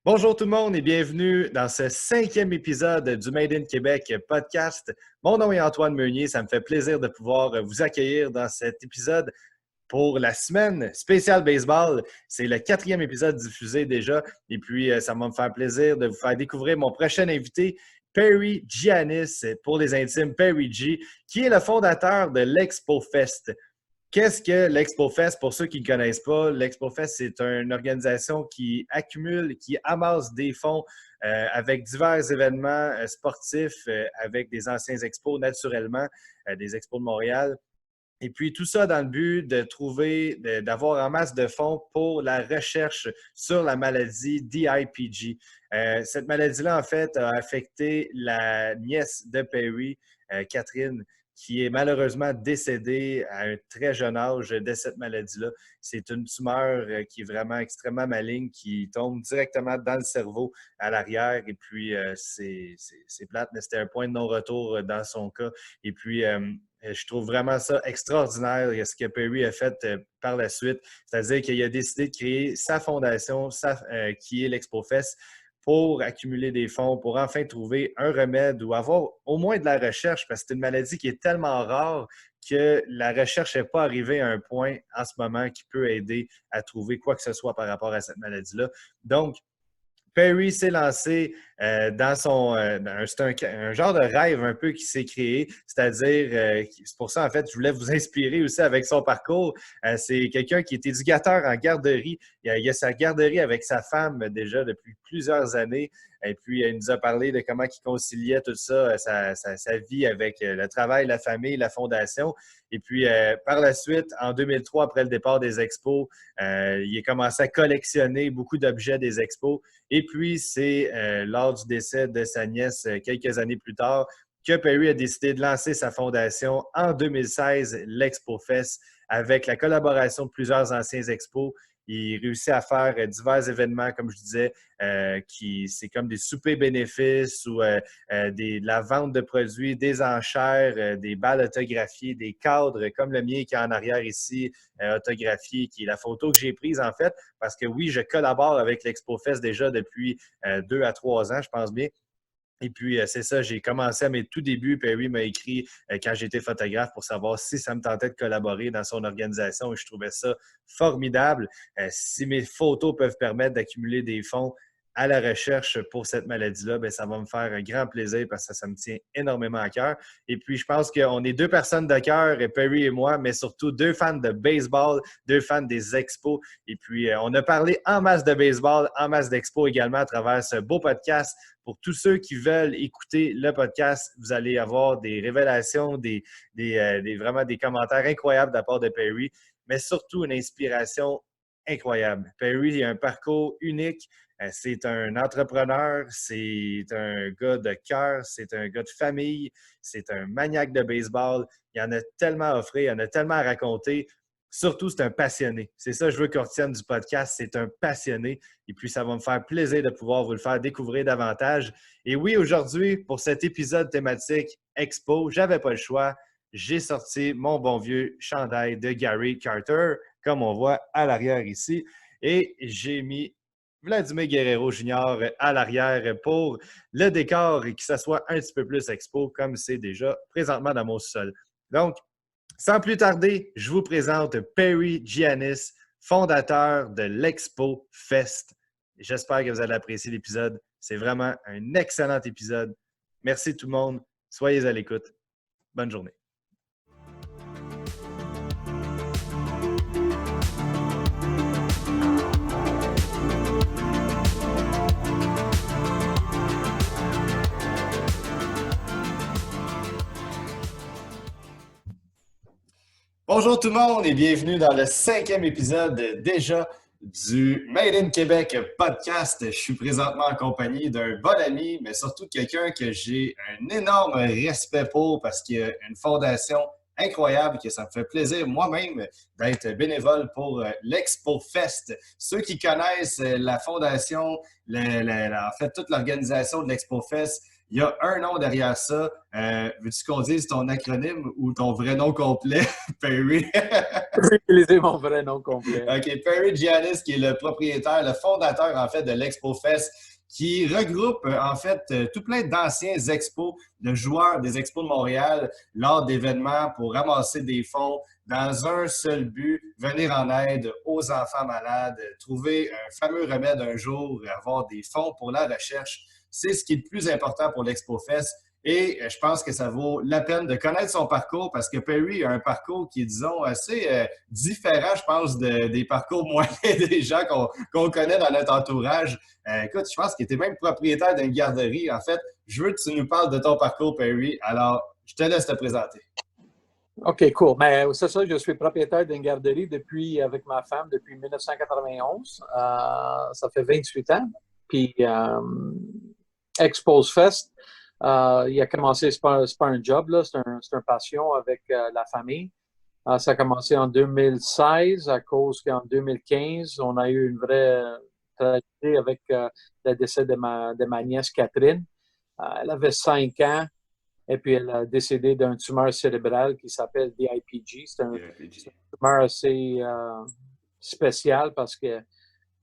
Bonjour tout le monde et bienvenue dans ce 5e épisode du Made in Québec podcast. Mon nom est Antoine Meunier, ça me fait plaisir de pouvoir vous accueillir dans cet épisode pour la semaine spéciale baseball. C'est le 4e épisode diffusé déjà et puis ça va me faire plaisir de vous faire découvrir mon prochain invité, Perry Giannis, pour les intimes, Perry G, qui est le fondateur de l'Expo Fest. Qu'est-ce que l'Expo Fest? Pour ceux qui ne connaissent pas, l'Expo Fest, c'est une organisation qui accumule, qui amasse des fonds avec divers événements sportifs, avec des anciens expos naturellement, des expos de Montréal. Et puis tout ça dans le but de trouver, d'avoir en masse de fonds pour la recherche sur la maladie DIPG. Cette maladie-là, en fait, a affecté la nièce de Perry, Catherine, qui est malheureusement décédée à un très jeune âge de cette maladie-là. C'est une tumeur qui est vraiment extrêmement maligne, qui tombe directement dans le cerveau à l'arrière. Et puis, c'est plate, mais c'était un point de non-retour dans son cas. Et puis, je trouve vraiment ça extraordinaire ce que Perry a fait par la suite. C'est-à-dire qu'il a décidé de créer sa fondation, qui est l'Expo Fest, pour accumuler des fonds, pour enfin trouver un remède ou avoir au moins de la recherche, parce que c'est une maladie qui est tellement rare que la recherche n'est pas arrivée à un point en ce moment qui peut aider à trouver quoi que ce soit par rapport à cette maladie-là. Donc, Perry s'est lancé dans son. C'est un genre de rêve un peu qui s'est créé, c'est-à-dire, c'est pour ça en fait, je voulais vous inspirer aussi avec son parcours. C'est quelqu'un qui est éducateur en garderie. Il a sa garderie avec sa femme déjà depuis plusieurs années. Et puis, il nous a parlé de comment il conciliait tout ça, sa vie avec le travail, la famille, la fondation. Et puis, par la suite, en 2003, après le départ des expos, il a commencé à collectionner beaucoup d'objets des expos. Et puis, c'est lors du décès de sa nièce, quelques années plus tard, que Perry a décidé de lancer sa fondation en 2016, l'Expo Fest, avec la collaboration de plusieurs anciens expos. Il réussit à faire divers événements, comme je disais, c'est comme des soupers bénéfices ou de la vente de produits, des enchères, des balles autographiées, des cadres comme le mien qui est en arrière ici, autographié, qui est la photo que j'ai prise en fait, parce que oui, je collabore avec l'Expo Fest déjà depuis 2 à 3 ans, je pense bien. Et puis, c'est ça, j'ai commencé à mes tout débuts. Perry m'a écrit quand j'étais photographe pour savoir si ça me tentait de collaborer dans son organisation et je trouvais ça formidable. Si mes photos peuvent permettre d'accumuler des fonds à la recherche pour cette maladie-là, bien, ça va me faire un grand plaisir parce que ça me tient énormément à cœur. Et puis, je pense qu'on est deux personnes de cœur, Perry et moi, mais surtout deux fans de baseball, deux fans des expos. Et puis, on a parlé en masse de baseball, en masse d'expos également à travers ce beau podcast. Pour tous ceux qui veulent écouter le podcast, vous allez avoir des révélations, vraiment des commentaires incroyables de la part de Perry, mais surtout une inspiration incroyable. Perry a un parcours unique. C'est un entrepreneur, c'est un gars de cœur, c'est un gars de famille, c'est un maniaque de baseball. Il en a tellement à offrir, il en a tellement à raconter. Surtout, c'est un passionné. C'est ça que je veux qu'on retienne du podcast. C'est un passionné. Et puis, ça va me faire plaisir de pouvoir vous le faire découvrir davantage. Et oui, aujourd'hui, pour cet épisode thématique Expo, j'avais pas le choix. J'ai sorti mon bon vieux chandail de Gary Carter, comme on voit à l'arrière ici. Et j'ai mis Vladimir Guerrero Jr. à l'arrière pour le décor et que ça soit un petit peu plus Expo, comme c'est déjà présentement dans mon sol. Donc, sans plus tarder, je vous présente Perry Giannis, fondateur de l'Expo Fest. J'espère que vous allez apprécier l'épisode. C'est vraiment un excellent épisode. Merci tout le monde. Soyez à l'écoute. Bonne journée. Bonjour tout le monde et bienvenue dans le 5e épisode déjà du Made in Québec podcast. Je suis présentement en compagnie d'un bon ami, mais surtout quelqu'un que j'ai un énorme respect pour parce qu'il a une fondation incroyable que ça me fait plaisir moi-même d'être bénévole pour l'Expo Fest. Ceux qui connaissent la fondation, en fait, toute l'organisation de l'Expo Fest, il y a un nom derrière ça. Veux-tu qu'on dise ton acronyme ou ton vrai nom complet, Perry? Je vais utiliser mon vrai nom complet. OK, Perry Giannis, qui est le propriétaire, le fondateur, en fait, de l'Expo Fest, qui regroupe, en fait, tout plein d'anciens expos, de joueurs des expos de Montréal lors d'événements pour ramasser des fonds dans un seul but, venir en aide aux enfants malades, trouver un fameux remède un jour, avoir des fonds pour la recherche. C'est ce qui est le plus important pour l'Expo Fest. Et je pense que ça vaut la peine de connaître son parcours parce que Perry a un parcours qui est, disons, assez différent, je pense, des parcours moyens des gens qu'on connaît dans notre entourage. Écoute, je pense que tu es même propriétaire d'une garderie. En fait, je veux que tu nous parles de ton parcours, Perry. Alors, je te laisse te présenter. OK, cool. Mais c'est ça, je suis propriétaire d'une garderie avec ma femme depuis 1991. Ça fait 28 ans. Puis, Expose Fest, il a commencé, c'est pas un job, là, c'est une passion avec la famille. Ça a commencé en 2016 à cause qu'en 2015, on a eu une vraie tragédie avec le décès de ma nièce Catherine. Elle avait 5 ans et puis elle a décédé d'une tumeur cérébrale qui s'appelle DIPG. C'est une tumeur assez spéciale parce que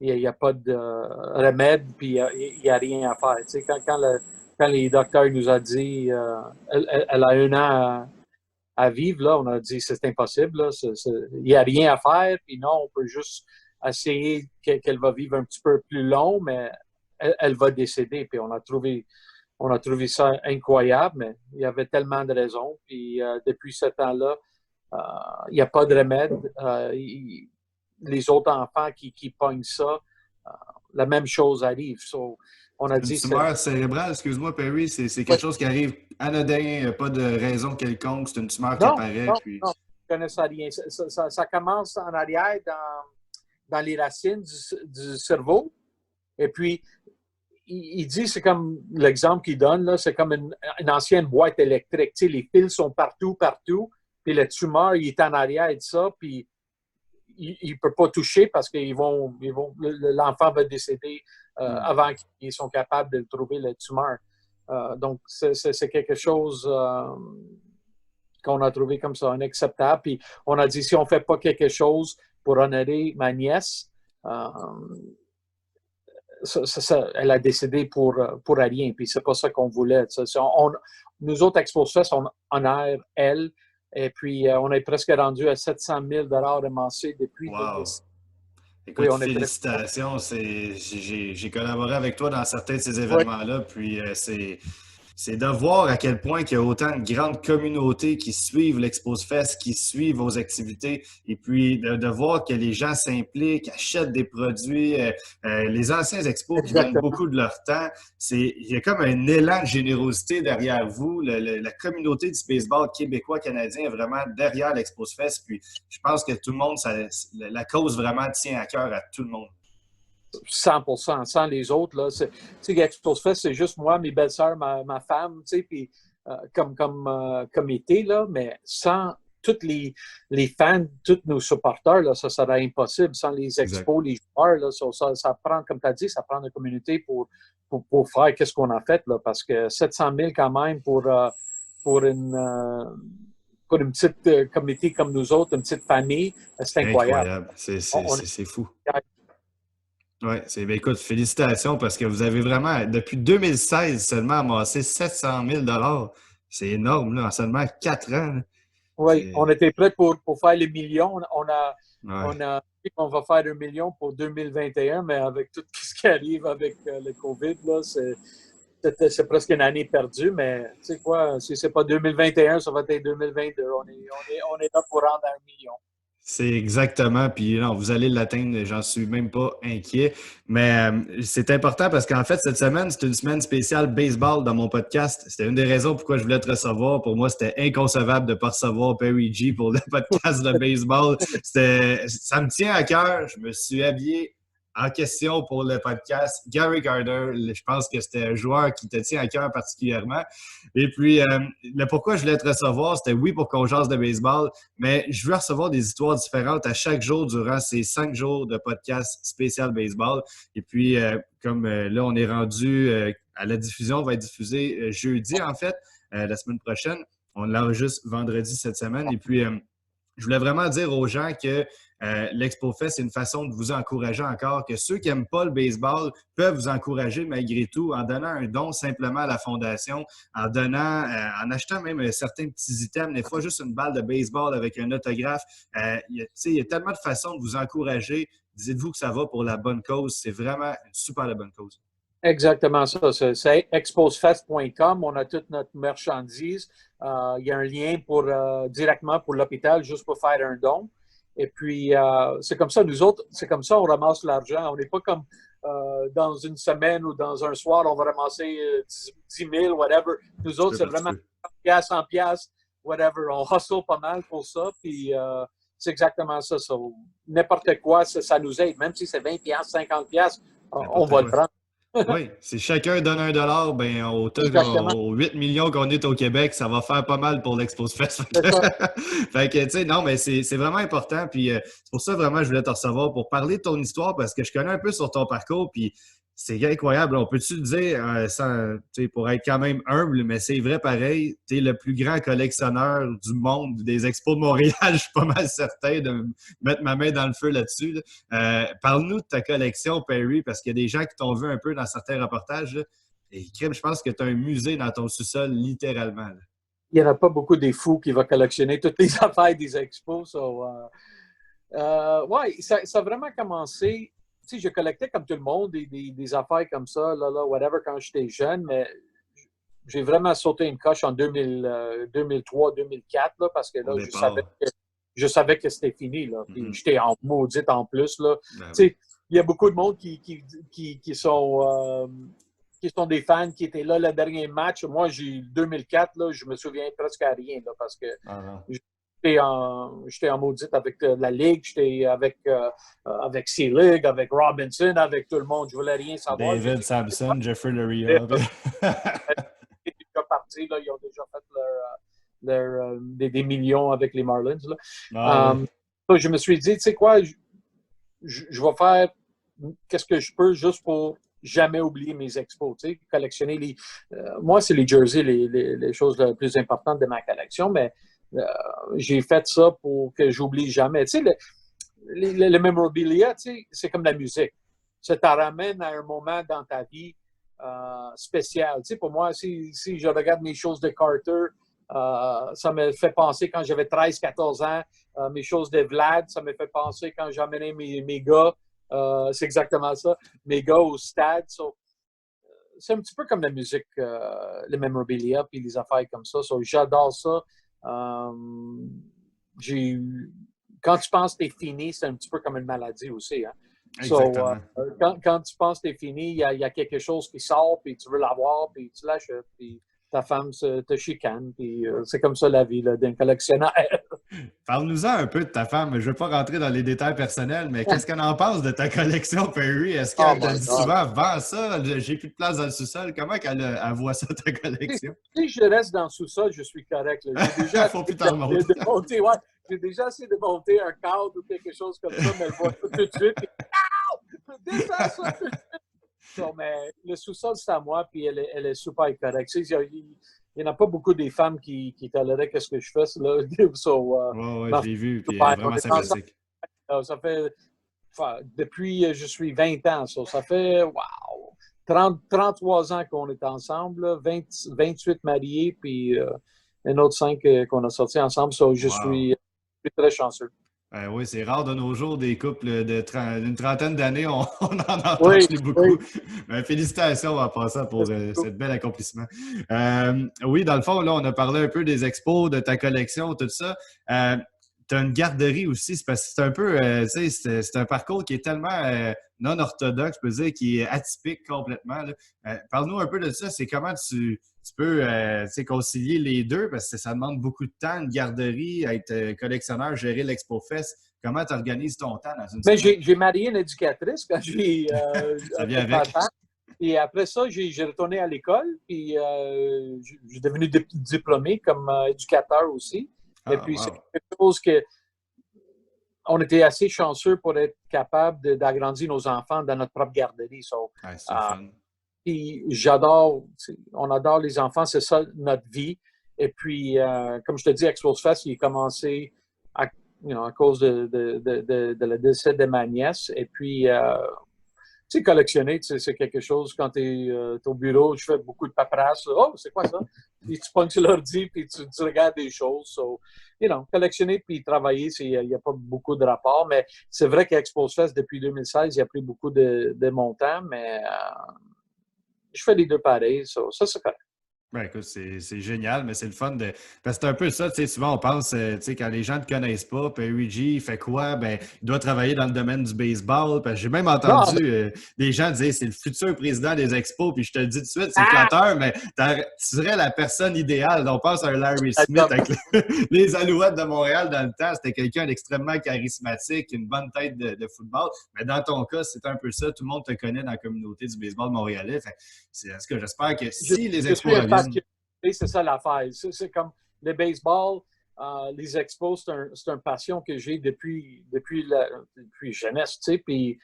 il n'y a pas de remède puis il n'y a rien à faire. Tu sais, quand les docteurs nous ont dit elle a 1 an à vivre, là, on a dit c'est impossible. Il n'y a rien à faire. Puis non, on peut juste essayer qu'elle va vivre un petit peu plus long, mais elle va décéder. Puis on a trouvé ça incroyable, mais il y avait tellement de raisons. Puis depuis ce temps-là, il n'y a pas de remède. Les autres enfants qui pognent ça, la même chose arrive. So, on a dit, une tumeur cérébrale, excuse-moi, Perry, c'est quelque chose qui arrive anodin, pas de raison quelconque, c'est une tumeur qui apparaît. Non, puis... non, je ne connais rien. Ça commence en arrière dans les racines du cerveau. Et puis, il dit, c'est comme l'exemple qu'il donne, là, c'est comme une ancienne boîte électrique. Tu sais, les fils sont partout. Puis le tumeur, il est en arrière de ça, puis il ne peut pas toucher parce que l'enfant va décéder avant qu'ils soient capables de trouver le tumeur. Donc, c'est quelque chose qu'on a trouvé comme ça inacceptable. Puis on a dit, si on ne fait pas quelque chose pour honorer ma nièce, elle a décédé pour rien. Puis c'est pas ça qu'on voulait. Nous autres, Expose Fest, on honore elle. Et puis, on est presque rendu à 700 000 amassés depuis. Wow! Écoute, oui, félicitations. J'ai collaboré avec toi dans certains de ces événements-là. Puis, c'est de voir à quel point il y a autant de grandes communautés qui suivent l'Expose Fest, qui suivent vos activités, et puis de voir que les gens s'impliquent, achètent des produits, les anciens expos qui donnent beaucoup de leur temps. Il y a comme un élan de générosité derrière vous. La communauté du baseball québécois-canadien est vraiment derrière l'Expose Fest. Puis je pense que tout le monde, la cause vraiment tient à cœur à tout le monde. 100%, sans les autres. Là, tu sais, Expose Fest, c'est juste moi, mes belles-sœurs, ma femme, tu sais, puis comme comité, là, mais sans tous les fans, tous nos supporters, là, ça serait impossible. Sans les expos, les joueurs, là, ça prend, comme tu as dit, ça prend une communauté pour faire qu'est-ce qu'on a fait, là, parce que 700 000 quand même pour une petite comité comme nous autres, une petite famille, c'est incroyable. C'est fou. Oui, écoute, félicitations parce que vous avez vraiment, depuis 2016 seulement, amassé 700 000 $. C'est énorme, là, en seulement 4 ans. Là. Oui, on était prêts pour faire les millions. On a dit qu'on va faire 1 million pour 2021, mais avec tout ce qui arrive avec le COVID, là, c'est presque une année perdue. Mais tu sais quoi, si ce n'est pas 2021, ça va être 2022. On est là pour rendre 1 million. C'est exactement, puis non, vous allez l'atteindre, j'en suis même pas inquiet. Mais c'est important parce qu'en fait, cette semaine, c'est une semaine spéciale baseball dans mon podcast. C'était une des raisons pourquoi je voulais te recevoir. Pour moi, c'était inconcevable de ne pas recevoir Perry G pour le podcast de baseball. Ça me tient à cœur. Je me suis habillé en question pour le podcast, Gary Carter. Je pense que c'était un joueur qui te tient à cœur particulièrement. Et puis, le pourquoi je voulais te recevoir, c'était oui pour qu'on jase de baseball, mais je veux recevoir des histoires différentes à chaque jour durant ces 5 jours de podcast spécial baseball. Et puis, comme là, on est rendu à la diffusion, va être diffusée jeudi, en fait, la semaine prochaine. On l'enregistre vendredi cette semaine. Et puis, je voulais vraiment dire aux gens que l'Expo Fest, c'est une façon de vous encourager encore, que ceux qui n'aiment pas le baseball peuvent vous encourager malgré tout en donnant un don simplement à la fondation, en donnant, en achetant même certains petits items, des fois juste une balle de baseball avec un autographe. Il y a tellement de façons de vous encourager. Dites-vous que ça va pour la bonne cause. C'est vraiment une super bonne cause. Exactement ça. C'est exposefest.com. On a toute notre marchandise. Il y a un lien directement pour l'hôpital, juste pour faire un don. Et puis, c'est comme ça, nous autres, c'est comme ça, on ramasse l'argent. On n'est pas comme dans une semaine ou dans un soir, on va ramasser 10 000, whatever. Nous autres, c'est vraiment 100 piastres, whatever. On hustle pas mal pour ça. Puis, c'est exactement ça. N'importe quoi, ça nous aide. Même si c'est 20 piastres, 50 piastres, on va le prendre. Oui, si chacun donne $1, ben aux 8 millions qu'on est au Québec, ça va faire pas mal pour l'Expose Fest. Fait que, tu sais, non, mais c'est vraiment important. Puis c'est pour ça, vraiment, je voulais te recevoir pour parler de ton histoire parce que je connais un peu sur ton parcours. Puis c'est incroyable. On peut-tu le dire, pour être quand même humble, mais c'est vrai pareil. Tu es le plus grand collectionneur du monde des Expos de Montréal. Je suis pas mal certain de mettre ma main dans le feu là-dessus. Parle-nous de ta collection, Perry, parce qu'il y a des gens qui t'ont vu un peu dans certains reportages. Là, et crime, je pense que tu as un musée dans ton sous-sol, littéralement. Là. Il n'y en a pas beaucoup des fous qui vont collectionner toutes les affaires des expos. Oui, ça a vraiment commencé. Tu sais, je collectais comme tout le monde des affaires comme ça, whatever, quand j'étais jeune, mais j'ai vraiment sauté une coche en 2003-2004, parce que là, je savais que c'était fini. Là. Puis j'étais en maudite en plus. Là. Tu sais, il y a beaucoup de monde qui sont des fans qui étaient là le dernier match. Moi, j'ai 2004, là, je me souviens presque à rien là, parce que j'étais en maudite avec la Ligue, j'étais avec C-League, avec Robinson, avec tout le monde. Je voulais rien savoir. David Sampson, Jeffrey Loria. Ils sont déjà partis, là, ils ont déjà fait des millions avec les Marlins. Là. Je me suis dit, tu sais quoi, je vais faire qu'est-ce que je peux juste pour jamais oublier mes expos, tu sais, collectionner moi, c'est les jerseys, les choses les plus importantes de ma collection, mais j'ai fait ça pour que j'oublie jamais. Tu sais, le memorabilia, tu sais, c'est comme la musique. Ça te ramène à un moment dans ta vie spécial. Tu sais, pour moi, si je regarde mes choses de Carter, ça me fait penser quand j'avais 13-14 ans, mes choses de Vlad, ça me fait penser quand j'amenais mes gars, c'est exactement ça, mes gars au stade. C'est un petit peu comme la musique, le memorabilia, puis les affaires comme ça. J'adore ça. Quand tu penses que t'es fini, c'est un petit peu comme une maladie aussi. Hein? Quand tu penses que t'es fini, il y a quelque chose qui sort, puis tu veux l'avoir, puis tu l'achètes, puis ta femme te chicane, puis c'est comme ça la vie d'un collectionneur. Parle-nous-en un peu de ta femme. Je ne veux pas rentrer dans les détails personnels, mais qu'est-ce qu'elle en pense de ta collection, Perry? Est-ce qu'elle te dit souvent, vends ça, j'ai plus de place dans le sous-sol? Comment qu'elle voit ça, ta collection? Si je reste dans le sous-sol, je suis correct. J'ai déjà faut plus t'en monter. J'ai déjà essayé de monter un cadre ou quelque chose comme ça, mais elle voit tout de suite. Descends ça tout de suite. Non, mais le sous-sol, c'est à moi, puis elle est super correcte. Il n'y en a pas beaucoup des femmes qui toléraient ce que je fais. Là. Je l'ai vu, puis vraiment sympathique. Ça fait, depuis je suis 20 ans, ça fait, 33 ans qu'on est ensemble, 28 mariés, puis un autre 5 qu'on a sortis ensemble. Je suis très chanceux. Oui, c'est rare de nos jours, des couples d'une trentaine d'années, on en entend beaucoup. Oui. Félicitations en passant pour ce bel accomplissement. Oui, dans le fond, là, on a parlé un peu des expos, de ta collection, tout ça. Tu as une garderie aussi, c'est parce que c'est un peu, c'est un parcours qui est tellement non orthodoxe, je peux dire, qui est atypique complètement. Parle-nous un peu de ça, c'est comment tu peux concilier les deux, parce que ça demande beaucoup de temps, une garderie, être collectionneur, gérer l'Expo Fest. comment tu organises ton temps dans une Mais semaine? j'ai marié une éducatrice quand Ça vient avec. Et après ça, j'ai retourné à l'école, puis je suis devenu diplômé comme éducateur aussi. Et Ah, puis, c'est wow. quelque chose que on était assez chanceux pour être capable d'agrandir nos enfants dans notre propre garderie. So, Ouais, c'est le euh, fun. puis on adore les enfants, c'est ça notre vie. Et puis, comme je te dis, Expose Fest, il a commencé à, à cause de le décès de ma nièce. Et puis, tu sais, collectionner, c'est quelque chose, quand tu es au bureau, tu fais beaucoup de paperasse. Oh, c'est quoi ça? Puis tu pognes sur l'ordi, puis tu regardes des choses. So, collectionner puis travailler, il n'y a pas beaucoup de rapport. Mais c'est vrai qu'Expose Fest, depuis 2016, il a pris beaucoup de mon temps, mais je fais les deux pareils. So, ça, c'est correct. Ben, écoute, c'est génial, mais c'est le fun de. Parce que c'est un peu ça, tu sais, souvent on pense, tu sais, quand les gens ne te connaissent pas, puis Luigi, il fait quoi? Ben, il doit travailler dans le domaine du baseball. Parce que j'ai même Non, entendu des gens dire c'est le futur président des Expos, puis je te le dis tout de suite, c'est ah, flatteur, mais tu serais la personne idéale. On pense à un Larry la Smith job. avec les Alouettes de Montréal dans le temps. C'était quelqu'un d'extrêmement charismatique, une bonne tête de football. Mais dans ton cas, c'est un peu ça. Tout le monde te connaît dans la communauté du baseball montréalais. Fait, est-ce que j'espère que si les Je Expos suis un reviennent. passionné, c'est ça l'affaire. C'est comme le baseball, les expos, c'est une passion que j'ai depuis jeunesse, tu sais. Puis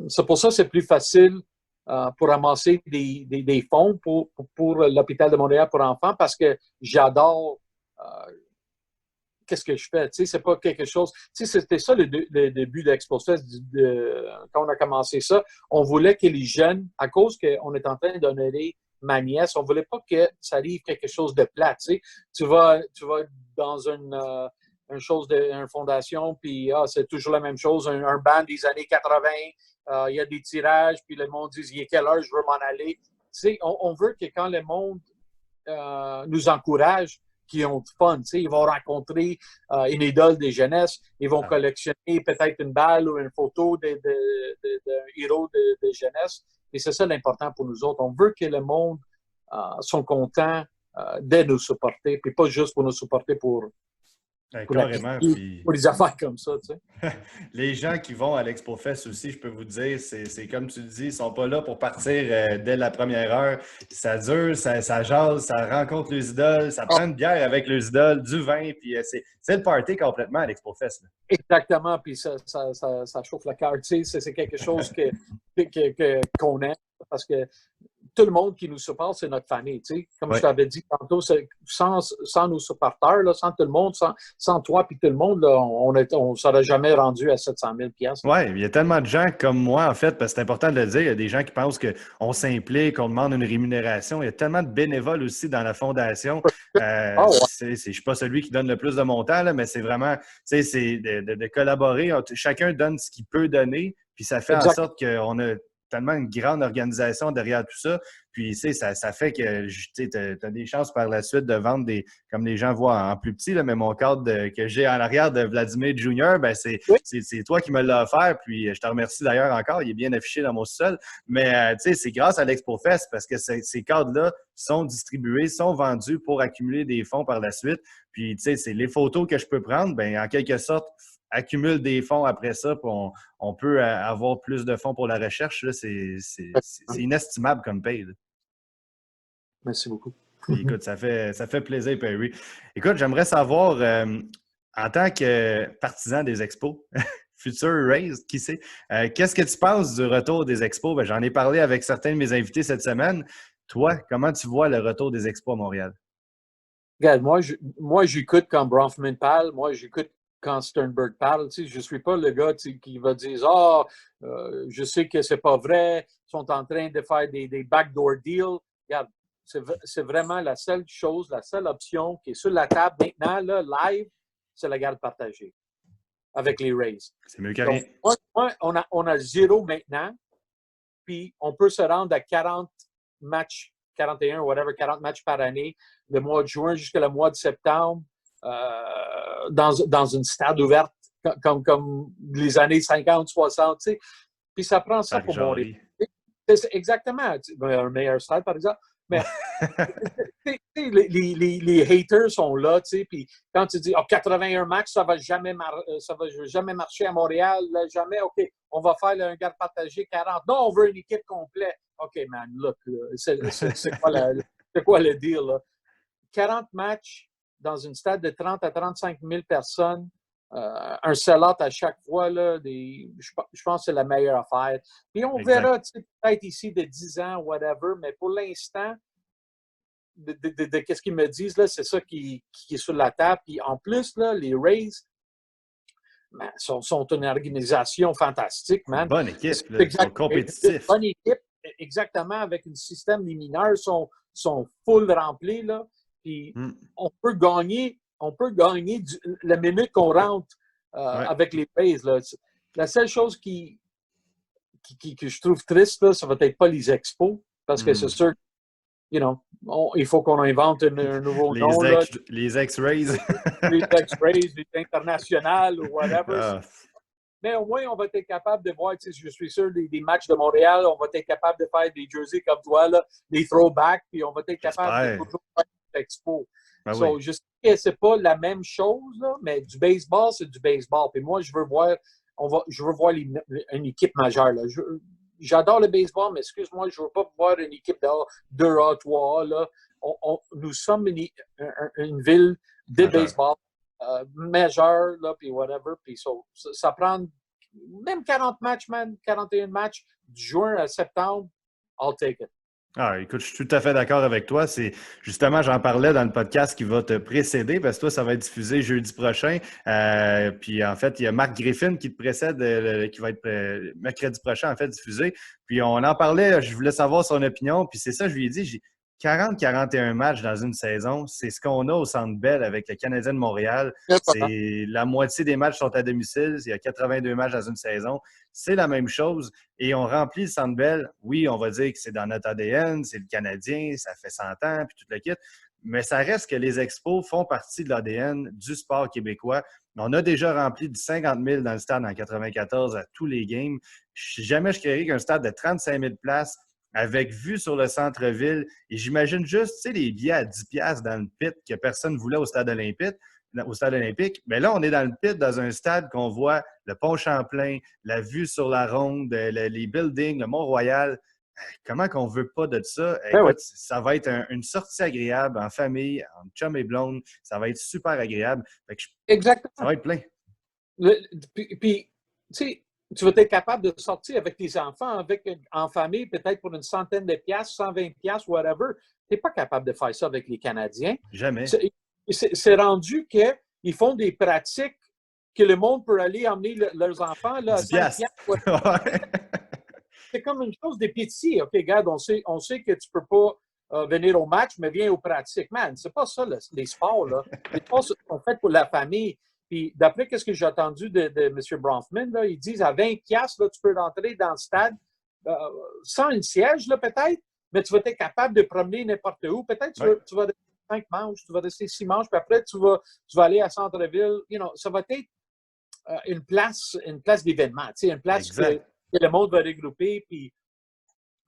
c'est pour ça que c'est plus facile pour ramasser des fonds pour l'hôpital de Montréal pour enfants parce que j'adore qu'est-ce que je fais. Tu sais, c'est pas quelque chose. Tu sais, c'était ça le début d'Expose Fest. Quand on a commencé ça, on voulait que les jeunes, à cause qu'on est en train d'honorer ma nièce, on voulait pas que ça arrive quelque chose de plat. Tu sais, tu vas dans une chose une fondation, puis c'est toujours la même chose, un band des années 80, il y a des tirages, puis le monde dit il est quelle heure je veux m'en aller. Tu sais, on veut que quand le monde nous encourage, qui ont du fun. Ils vont rencontrer une idole des jeunesses, ils vont collectionner peut-être une balle ou une photo d'un héros de jeunesse. Et c'est ça l'important pour nous autres. On veut que le monde soit content de nous supporter, puis pas juste pour nous supporter pour la Carrément. vie, Puis pour des affaires comme ça. Tu sais. les gens qui vont à l'Expo Fest aussi, je peux vous dire, c'est comme tu le dis, ils ne sont pas là pour partir dès la première heure. Ça dure, ça jase, ça rencontre les idoles, ça prend une bière avec les idoles, du vin, puis c'est le party complètement à l'Expo Fest. Là. Exactement, puis ça chauffe le cœur. Tu sais, c'est quelque chose qu'on aime parce que tout le monde qui nous supporte, c'est notre famille. Tu sais. Comme je t'avais dit tantôt, sans nos supporters, là, sans tout le monde, sans toi puis tout le monde, là, on ne serait jamais rendu à 700 000 $. Oui, il y a tellement de gens comme moi, en fait, parce que c'est important de le dire, il y a des gens qui pensent qu'on s'implique, qu'on demande une rémunération. Il y a tellement de bénévoles aussi dans la fondation. Je ne suis pas celui qui donne le plus de montant, là, mais c'est vraiment c'est de collaborer. Chacun donne ce qu'il peut donner, puis ça fait en sorte qu'on a tellement une grande organisation derrière tout ça. Puis, ça fait que tu as des chances par la suite de vendre comme les gens voient en plus petit, là, mais mon cadre que j'ai en arrière de Vladimir Junior, ben c'est toi qui me l'as offert. Puis, je te remercie d'ailleurs encore. Il est bien affiché dans mon sol. Mais, c'est grâce à l'Expo Fest parce que ces cadres-là sont distribués, sont vendus pour accumuler des fonds par la suite. Puis, c'est les photos que je peux prendre, ben en quelque sorte, accumule des fonds après ça, puis on peut avoir plus de fonds pour la recherche. C'est inestimable comme paye. Là. Merci beaucoup. Puis, écoute, ça fait plaisir, Perry. Écoute, j'aimerais savoir, en tant que partisan des expos, futur Rays, qui sait, qu'est-ce que tu penses du retour des expos? Ben, j'en ai parlé avec certains de mes invités cette semaine. Toi, comment tu vois le retour des expos à Montréal? Regarde, moi j'écoute quand Bronfman parle, moi j'écoute quand Sternberg parle. Tu sais, je ne suis pas le gars qui va dire je sais que c'est pas vrai, ils sont en train de faire des backdoor deals. Regarde, c'est vraiment la seule chose, la seule option qui est sur la table maintenant, là, live, c'est la garde partagée avec les Rays. C'est mieux que rien. On a 0 maintenant, puis on peut se rendre à 40 matchs, 41 ou whatever, 40 matchs par année, le mois de juin jusqu'à le mois de septembre, dans une stade ouverte comme les années 50, 60, tu sais. Puis ça prend ça pour Montréal. Exactement. Un meilleur stade, par exemple. Mais les haters sont là, tu sais, puis quand tu dis oh, 81 matchs, ça va jamais marcher à Montréal, là, jamais, OK, on va faire là, un garde partagé 40. Non, on veut une équipe complète. OK, man, look, c'est quoi le deal, là? 40 matchs dans une stade de 30 à 35 000 personnes, un sell-out à chaque fois, là, je pense que c'est la meilleure affaire. Puis on verra peut-être ici de 10 ans, whatever, mais pour l'instant, de qu'est-ce qu'ils me disent, là, c'est ça qui est sur la table. Puis en plus, là, les Rays sont une organisation fantastique, man. Bonne équipe, là, ils sont compétitifs. Bonne équipe, exactement, avec un système, les mineurs sont full remplis, là. Puis on peut gagner la minute qu'on rentre avec les Rays, là. La seule chose que je trouve triste, là, ça va être pas les expos, parce que c'est sûr, il faut qu'on invente un nouveau nom. Les X-Rays. Les X-Rays, les internationales ou whatever. Mais au moins, on va être capable de voir, je suis sûr, des matchs de Montréal, on va être capable de faire des jerseys comme toi, là, des throwbacks, puis on va être capable de toujours faire des expos. Oui. Je sais que c'est pas la même chose, là, mais du baseball, c'est du baseball. Puis moi, je veux voir une équipe majeure. Là. J'adore le baseball, mais excuse-moi, je ne veux pas voir une équipe de 2A, 3A. Là. Nous sommes une ville de baseball majeure, là, puis whatever. Puis ça prend même 40 matchs, man, 41 matchs, du juin à septembre, I'll take it. Ah, écoute, je suis tout à fait d'accord avec toi. C'est justement, j'en parlais dans le podcast qui va te précéder, parce que toi, ça va être diffusé jeudi prochain. Puis en fait, il y a Marc Griffin qui te précède, qui va être mercredi prochain, en fait, diffusé. Puis on en parlait, je voulais savoir son opinion. Puis c'est ça, je lui ai dit, 40-41 matchs dans une saison, c'est ce qu'on a au Centre Bell avec le Canadien de Montréal. C'est la moitié des matchs sont à domicile. Il y a 82 matchs dans une saison. C'est la même chose. Et on remplit le Centre Bell. Oui, on va dire que c'est dans notre ADN, c'est le Canadien, ça fait 100 ans, puis tout le kit. Mais ça reste que les expos font partie de l'ADN du sport québécois. On a déjà rempli du 50 000 dans le stade en 94 à tous les games. Jamais je créerais qu'un stade de 35 000 places avec vue sur le centre-ville. Et j'imagine juste, tu sais, les billets à 10 $ dans le pit que personne ne voulait au stade olympique. Mais là, on est dans le pit, dans un stade qu'on voit le pont Champlain, la vue sur la ronde, les buildings, le Mont-Royal. Comment qu'on veut pas de ça? Écoute, ça va être une sortie agréable en famille, en chum et blonde. Ça va être super agréable. Exactement. Ça va être plein. Puis, tu sais, tu vas être capable de sortir avec tes enfants, en famille, peut-être pour une centaine de piastres, 120 piastres, whatever. Tu n'es pas capable de faire ça avec les Canadiens. Jamais. C'est rendu qu'ils font des pratiques que le monde peut aller emmener leurs enfants là, à 5 piastres. C'est comme une chose de pitié. OK, regarde, on sait que tu ne peux pas venir au match, mais viens aux pratiques. Man, c'est pas ça, les sports. Là. Les sports sont faits pour la famille. Puis, d'après ce que j'ai entendu de M. Bronfman, là, ils disent à 20 piastres, là, tu peux rentrer dans le stade sans une siège, là, peut-être, mais tu vas être capable de promener n'importe où. Peut-être tu vas rester 5 manches, tu vas rester 6 manches, puis après, tu vas aller à Centre-Ville. Ça va être une place d'événement, une place que le monde va regrouper. Puis,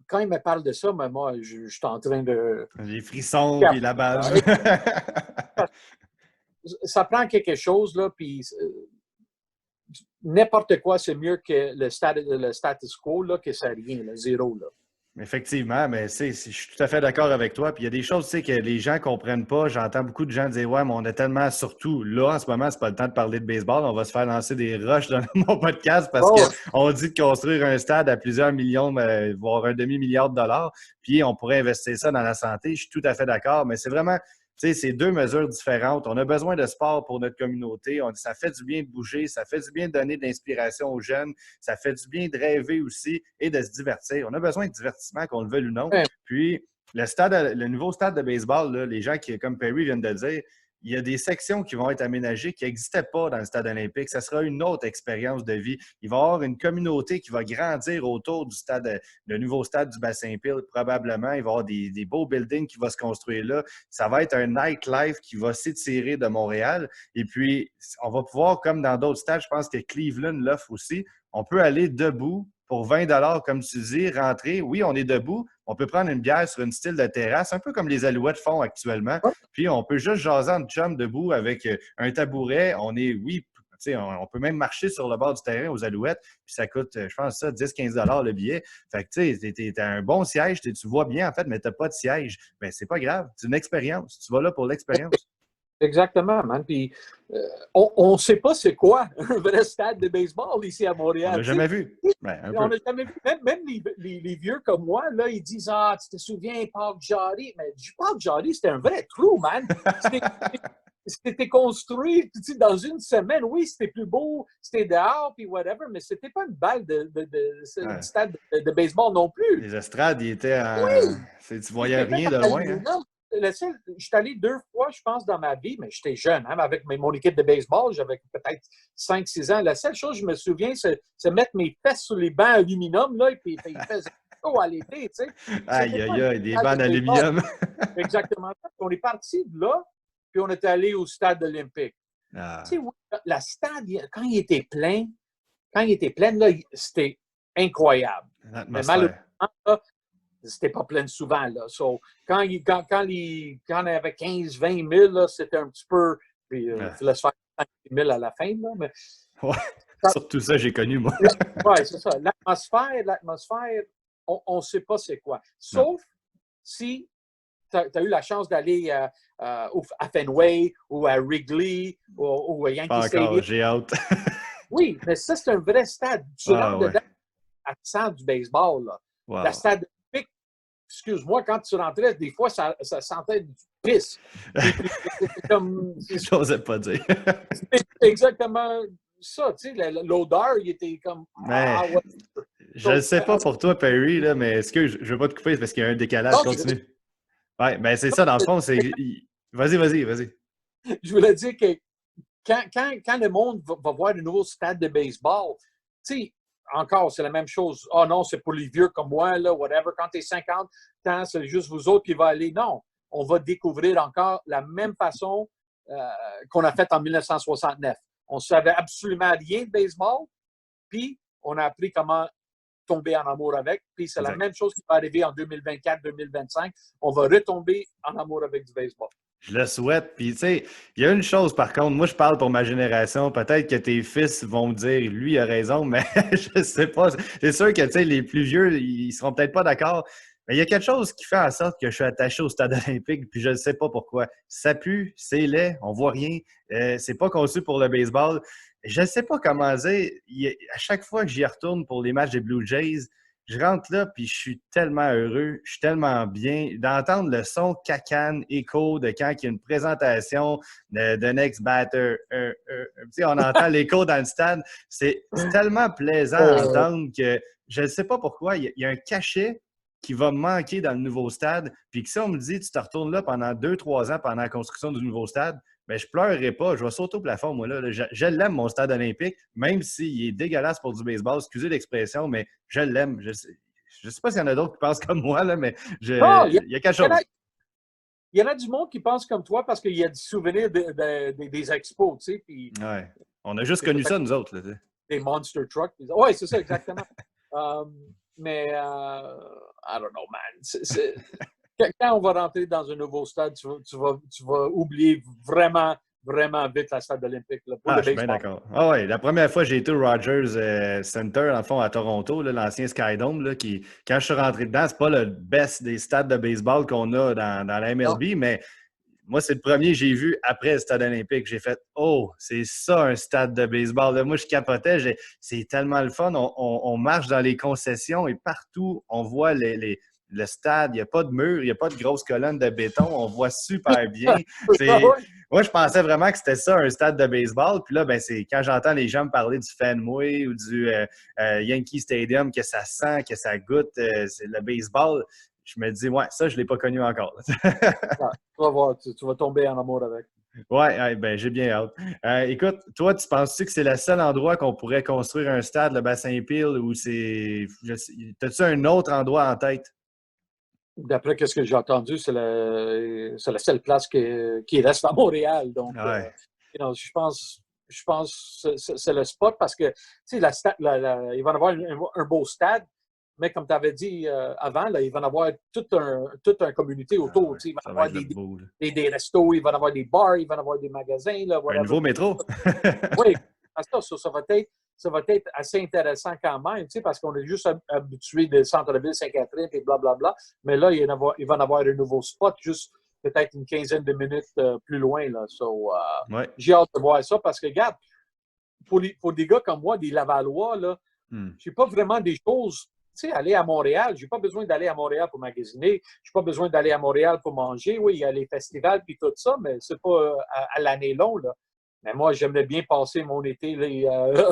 quand il me parle de ça, mais moi, je suis en train de... Les frissons, puis la base. Ça prend quelque chose, là, puis n'importe quoi, c'est mieux que le status quo, là, que ça rien, le zéro, là. Effectivement, mais je suis tout à fait d'accord avec toi. Puis il y a des choses que les gens ne comprennent pas. J'entends beaucoup de gens dire ouais, mais on a tellement, surtout là, en ce moment, c'est pas le temps de parler de baseball. On va se faire lancer des rushs dans mon podcast parce qu'on dit de construire un stade à plusieurs millions, voire un demi-milliard de dollars. Puis on pourrait investir ça dans la santé. Je suis tout à fait d'accord, mais c'est vraiment. Tu sais, c'est deux mesures différentes. On a besoin de sport pour notre communauté. Ça fait du bien de bouger, ça fait du bien de donner de l'inspiration aux jeunes, ça fait du bien de rêver aussi et de se divertir. On a besoin de divertissement, qu'on le veuille ou non. Puis, le nouveau stade de baseball, là, les gens qui, comme Perry viennent de dire, il y a des sections qui vont être aménagées qui n'existaient pas dans le stade olympique. Ça sera une autre expérience de vie. Il va y avoir une communauté qui va grandir autour du stade, le nouveau stade du Bassin-Pile, probablement. Il va y avoir des beaux buildings qui vont se construire là. Ça va être un nightlife qui va s'étirer de Montréal. Et puis, on va pouvoir, comme dans d'autres stades, je pense que Cleveland l'offre aussi, on peut aller debout pour 20 $, comme tu dis, rentrer. Oui, on est debout. On peut prendre une bière sur une style de terrasse, un peu comme les Alouettes font actuellement. Puis on peut juste jaser en chum debout avec un tabouret. On est, oui, on peut même marcher sur le bord du terrain aux Alouettes. Puis ça coûte, je pense, ça, 10-15 $ le billet. Fait que tu sais, t'as un bon siège, tu vois bien en fait, mais t'as pas de siège. Ben, c'est pas grave. C'est une expérience. Tu vas là pour l'expérience. Exactement, man. Puis, on ne sait pas c'est quoi un vrai stade de baseball ici à On Montréal. l'a jamais vu. Ben, un On peu. n'a jamais vu. Même les vieux comme moi, là, ils disent ah, tu te souviens, Parc Jarry. Mais du Parc Jarry, c'était un vrai trou, man. C'était construit dans une semaine. Oui, c'était plus beau, c'était dehors, puis whatever, mais c'était pas une balle de Ouais. stade de baseball non plus. Les estrades, ils étaient en. Oui! Tu voyais rien de C'était loin, hein? aluminum. Je suis allé 2 fois, je pense, dans ma vie, mais j'étais jeune, hein, avec mon équipe de baseball, j'avais peut-être 5-6 ans. La seule chose que je me souviens, c'est mettre mes fesses sur les bancs aluminium, là, et puis il faisait chaud à l'été, tu sais. Aïe, C'était pas aïe, un aïe, des stade bancs de baseball. d'aluminium. Exactement. On est parti de là, puis on est allé au stade olympique. Ah, Tu sais, oui, la stade, quand il était plein, là, c'était incroyable. Mais l'atmosphère. malheureusement, là, c'était pas plein souvent. Là. So, quand on avait 15-20 000, là, c'était un petit peu. Puis, il fallait se faire 5 000 à la fin. Là, mais, Ouais, surtout ça, j'ai connu, moi. ouais, c'est ça. L'atmosphère, on ne sait pas c'est quoi. Non, Sauf si tu as eu la chance d'aller à Fenway ou à Wrigley ou à Yankee pas encore, Stadium. j'ai hâte. Oui, mais ça, c'est un vrai stade. Tu Ah rentres ouais, dedans à sens du baseball. Là. La wow. stade olympique, excuse-moi, quand tu rentrais, des fois, ça sentait du pisse. C'était comme. J'osais pas dire. C'est exactement ça, tu sais, l'odeur, il était comme. Mais Ah ouais. je ne Donc, sais pas pour toi, Perry, là, mais est-ce que je ne veux pas te couper parce qu'il y a un décalage. non, Continue. Ouais, ben c'est ça, dans le fond, c'est. Vas-y, vas-y, vas-y. je voulais dire que quand le monde va voir le nouveau stade de baseball, tu sais, encore, c'est la même chose. Ah non, c'est pour les vieux comme moi, là, whatever. Quand tu es 50 ans, c'est juste vous autres qui va aller. Non, on va découvrir encore la même façon qu'on a fait en 1969. On ne savait absolument rien de baseball, puis on a appris comment tomber en amour avec. Puis c'est la Exact. même chose qui va arriver en 2024-2025. On va retomber en amour avec du baseball. Je le souhaite. Puis, tu sais, il y a une chose, par contre, moi, je parle pour ma génération. Peut-être que tes fils vont me dire, lui, il a raison, mais je sais pas. C'est sûr que, tu sais, les plus vieux, ils seront peut-être pas d'accord. Mais il y a quelque chose qui fait en sorte que je suis attaché au stade olympique, puis je ne sais pas pourquoi. Ça pue, c'est laid, on voit rien. C'est pas conçu pour le baseball. Je ne sais pas comment dire. À chaque fois que j'y retourne pour les matchs des Blue Jays, je rentre là, puis je suis tellement heureux, je suis tellement bien d'entendre le son cacane, écho de quand il y a une présentation d'un ex-batter. On entend l'écho dans le stade. C'est tellement plaisant à entendre que je ne sais pas pourquoi, il y a un cachet qui va manquer dans le nouveau stade. Puis que si on me dit, tu te retournes là pendant 2-3 ans pendant la construction du nouveau stade, ben, je ne pleurerai pas. Je vais sauter au plafond, moi. Là. Je l'aime, mon stade olympique, même s'il est dégueulasse pour du baseball. Excusez l'expression, mais je l'aime. Je ne sais pas s'il y en a d'autres qui pensent comme moi, là, mais Non, il y a quelque chose. Il y en a du monde qui pense comme toi parce qu'il y a du souvenir des expos, tu sais. Puis, Ouais. On a juste connu ça, nous autres. Là, des monster trucks. Oui, c'est ça, exactement. Mais, I don't know, man. Quand on va rentrer dans un nouveau stade, tu vas oublier vraiment, vraiment vite la stade olympique là, pour le je suis bien baseball. d'accord. Ah ouais, la première fois, j'ai été au Rogers Center, dans le fond, à Toronto, l'ancien Skydome, là, quand je suis rentré dedans, c'est pas le best des stades de baseball qu'on a dans la MLB, Non. mais moi, c'est le premier que j'ai vu après le stade olympique. J'ai fait « Oh, c'est ça un stade de baseball! » Là, moi, je capotais. C'est tellement le fun. On marche dans les concessions et partout, on voit le stade. Il n'y a pas de mur, il n'y a pas de grosse colonne de béton. On voit super bien. Moi, je pensais vraiment que c'était ça, un stade de baseball. Puis là, ben, c'est quand j'entends les gens me parler du Fenway ou du Yankee Stadium, que ça sent, que ça goûte, c'est le baseball. Je me dis, ouais, ça, je ne l'ai pas connu encore. Ouais, tu vas voir, tu vas tomber en amour avec. Ouais, ben, j'ai bien hâte. Écoute, toi, tu penses-tu que c'est le seul endroit qu'on pourrait construire un stade, le Bassin-Pile, ou c'est. T'as-tu un autre endroit en tête? D'après ce que j'ai entendu, c'est la seule place qui reste à Montréal. Donc, Ouais. je pense je pense que c'est le spot parce que, tu sais, il va y avoir un beau stade, mais comme tu avais dit avant, là, il va y avoir toute un communauté Ah autour. ouais, Tu sais, il va y ça va avoir être le beau, là. des restos, il va y avoir des bars, il va y avoir des magasins, là, Un whatever. nouveau métro? Oui, ça va être assez intéressant quand même, tu sais, parce qu'on est juste habitué des centres-ville Sainte-Catherine et blablabla. Mais là, il va y avoir un nouveau spot juste peut-être une quinzaine de minutes plus loin. Là. Ouais. J'ai hâte de voir ça parce que, regarde, pour des gars comme moi, des Lavallois, là, j'ai pas vraiment des choses. Tu sais, aller à Montréal, j'ai pas besoin d'aller à Montréal pour magasiner, j'ai pas besoin d'aller à Montréal pour manger. Oui, il y a les festivals puis tout ça, mais c'est pas à l'année longue, là. Mais moi, j'aimerais bien passer mon été là,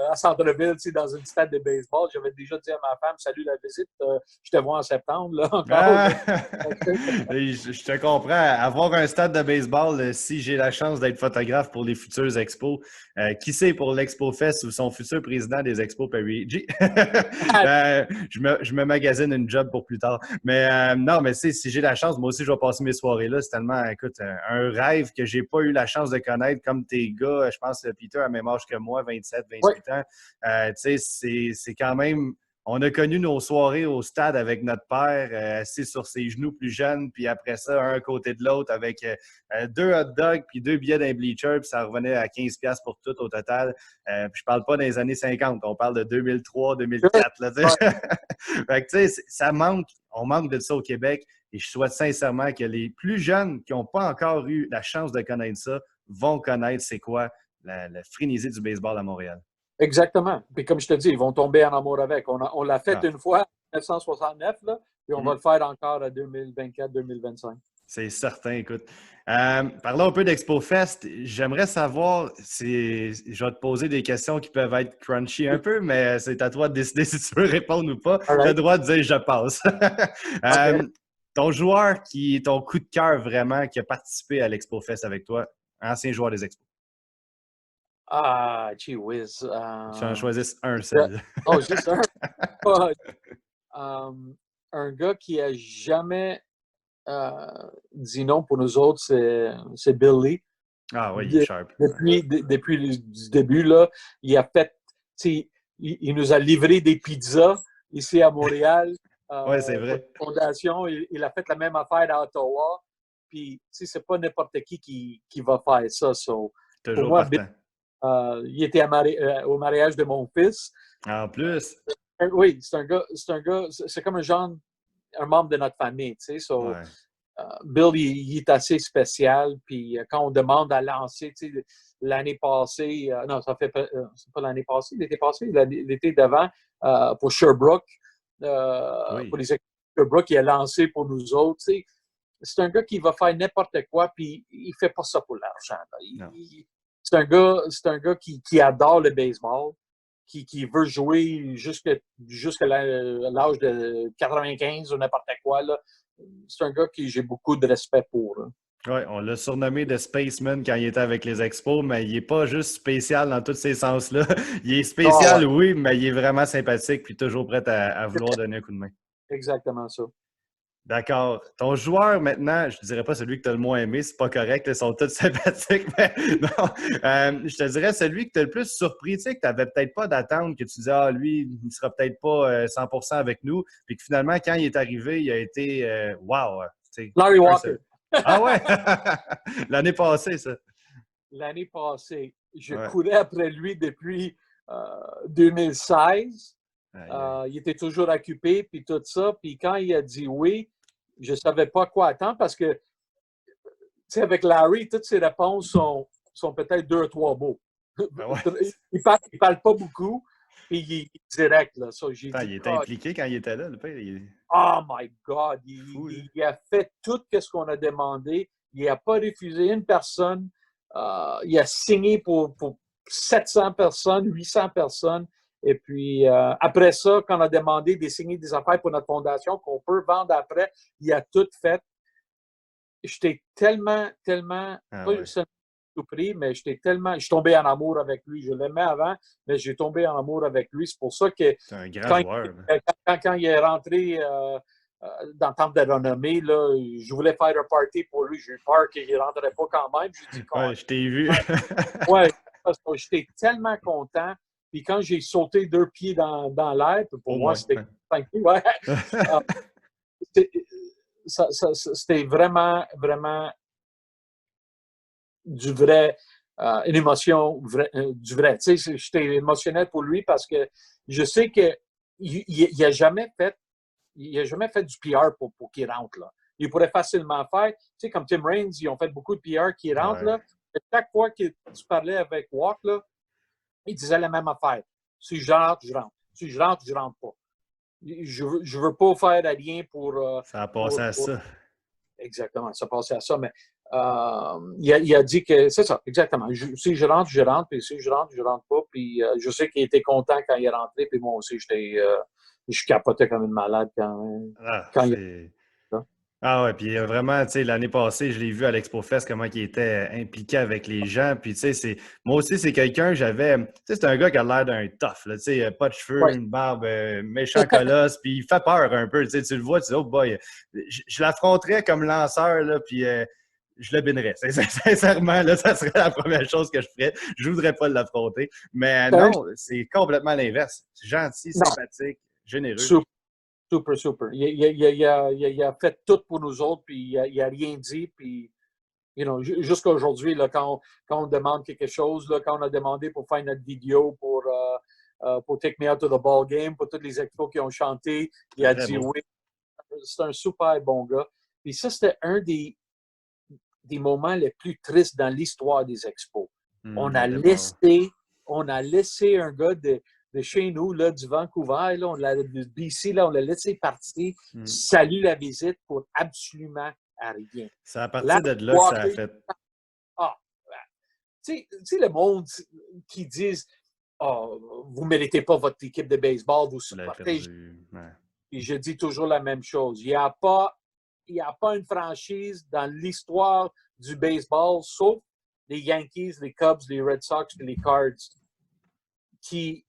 à Centre-Ville, tu sais, dans une stade de baseball. J'avais déjà dit à ma femme, salut la visite, je te vois en septembre, là, encore. Ah! Là. Je te comprends. Avoir un stade de baseball, si j'ai la chance d'être photographe pour les futures expos, qui sait pour l'Expo Fest ou son futur président des expos Parigi, je me magasine une job pour plus tard. Mais non, mais si j'ai la chance, moi aussi, je vais passer mes soirées là. C'est tellement, écoute, un rêve que j'ai pas eu la chance de connaître comme tes gars. Je pense que Peter a le même âge que moi, 27, 28 ans. Tu sais, c'est quand même. On a connu nos soirées au stade avec notre père, assis sur ses genoux plus jeunes, puis après ça, un à côté de l'autre avec deux hot dogs puis deux billets d'un bleacher, puis ça revenait à 15$ pour tout au total. Puis je parle pas des années 50, on parle de 2003, 2004. Là, fait que, tu sais, ça manque, on manque de ça au Québec, et je souhaite sincèrement que les plus jeunes qui n'ont pas encore eu la chance de connaître ça vont connaître c'est quoi la frénésie du baseball à Montréal. Exactement. Puis comme je te dis, ils vont tomber en amour avec. On l'a fait une fois en 1969, là, puis on va le faire encore à 2024-2025. C'est certain, écoute. Parlons un peu d'Expo Fest. J'aimerais savoir, je vais te poser des questions qui peuvent être crunchy un peu, mais c'est à toi de décider si tu veux répondre ou pas. Tu as le droit de dire je passe. Okay. Ton joueur ton coup de cœur vraiment, qui a participé à l'Expo Fest avec toi, ancien joueur des Expos. Ah, gee whiz. Tu en choisisses un seul. Oh, juste un. Un gars qui a jamais dit non pour nous autres, c'est Bill Lee. Ah oui, il est sharp. Depuis le début, là, il a fait, il nous a livré des pizzas ici à Montréal. Oui, c'est Pour la vrai. fondation, il a fait la même affaire à Ottawa. Puis, c'est pas n'importe qui va faire ça. So, pour Toujours moi, partant. il était au mariage de mon fils. En plus. Oui, c'est comme un membre de notre famille, tu sais. So, Ouais. Bill, il est assez spécial. Puis quand on demande à lancer, tu sais, l'année passée, non, c'est pas l'année passée, l'été d'avant, pour Sherbrooke, Oui. pour les équipes de Sherbrooke, il a lancé pour nous autres, tu sais. C'est un gars qui va faire n'importe quoi, puis il fait pas ça pour l'argent. C'est un gars qui adore le baseball, qui veut jouer jusqu'à l'âge de 95 ou n'importe quoi. Là. C'est un gars que j'ai beaucoup de respect pour. Là. Oui, on l'a surnommé de Spaceman quand il était avec les Expos, mais il n'est pas juste spécial dans tous ces sens-là. Il est spécial, ouais. oui, mais il est vraiment sympathique puis toujours prêt à vouloir donner un coup de main. Exactement ça. D'accord. Ton joueur, maintenant, je ne dirais pas celui que tu as le moins aimé, c'est pas correct, ils sont tous sympathiques, mais non. Je te dirais celui que tu as le plus surpris, tu sais, que tu n'avais peut-être pas d'attente, que tu disais, ah, lui, il ne sera peut-être pas 100% avec nous, puis que finalement, quand il est arrivé, il a été wow. Larry Walker. Ah ouais? L'année passée, ça. L'année passée, je Ouais. courais après lui depuis 2016. Il était toujours occupé, puis tout ça. Puis quand il a dit oui, je ne savais pas quoi attendre parce que, tu sais, avec Larry, toutes ses réponses sont peut-être 2 ou 3 mots. Ben ouais. Il parle pas beaucoup, puis il est direct. Là. So, Attends, il était impliqué quand il était là, le père. Oh my God! Fou, Il a fait tout ce qu'on a demandé. Il n'a pas refusé une personne. Il a signé pour 700 personnes, 800 personnes. Et puis, après ça, quand on a demandé de signer des affaires pour notre fondation qu'on peut vendre après, il a tout fait. J'étais tellement, Ah pas ouais. seulement surpris, mais je suis tombé en amour avec lui. Je l'aimais avant, mais j'ai tombé en amour avec lui. C'est pour ça que C'est un grand joueur. quand il est rentré dans le temple de renommée, là, je voulais faire un party pour lui. J'ai eu peur qu'il ne rentrait pas quand même. J'ai dit, Ouais, je t'ai vu. ouais, parce que j'étais tellement content. Puis quand j'ai sauté 2 pieds dans l'air, pour Au moi, moins. c'était 5 pieds. Ouais. C'était c'était vraiment, vraiment du vrai, une émotion du vrai. Tu sais, j'étais émotionnel pour lui parce que je sais qu'il n'a jamais fait du PR pour qu'il rentre. Là. Il pourrait facilement faire, tu sais, comme Tim Raines, ils ont fait beaucoup de PR qui rentrent. Ouais. Là. Et chaque fois que tu parlais avec Walk, là, il disait la même affaire. Si je rentre, je rentre. Si je rentre, je rentre pas. Je veux pas faire rien Ça a passé à pour ça. exactement, ça passait à ça, mais il a dit que c'est ça, exactement. Si je rentre, je rentre, puis si je rentre pas. Puis je sais qu'il était content quand il est rentré, puis moi aussi, je capotais comme une malade Ah, quand il est c'est... là. Ah ouais, puis vraiment, tu sais, l'année passée, je l'ai vu à l'ExpoFest, comment il était impliqué avec les gens. Puis, tu sais, moi aussi, c'est quelqu'un, tu sais, c'est un gars qui a l'air d'un tough, là, tu sais, pas de cheveux, Ouais, une barbe, méchant colosse, puis il fait peur un peu, tu sais, tu le vois, tu dis, oh boy, je l'affronterais comme lanceur, là, puis je le binerais. Sincèrement, là, ça serait la première chose que je ferais. Je voudrais pas l'affronter. Mais non, c'est complètement l'inverse. Gentil, non, sympathique, généreux. super, super, super. Il a fait tout pour nous autres, puis il a rien dit, puis jusqu'à aujourd'hui, là, quand on demande quelque chose, là, quand on a demandé pour faire notre vidéo pour Take Me Out to the Ball Game, pour tous les expos qui ont chanté, il a Très dit beau. oui. C'est un super bon gars. Puis ça, c'était un des moments les plus tristes dans l'histoire des expos. On Il a était mort. laissé, on a laissé un gars de chez nous, là, du Vancouver, là, du BC, là, on l'a laissé partir, salut la visite pour absolument rien. C'est à Là, partir de là que ça a Walker, fait. ah, tu sais, le monde qui disent oh, vous ne méritez pas votre équipe de baseball, vous Vous l'avez supportez. perdu. Ouais. Et je dis toujours la même chose. Il n'y a pas une franchise dans l'histoire du baseball, sauf les Yankees, les Cubs, les Red Sox et les Cards, qui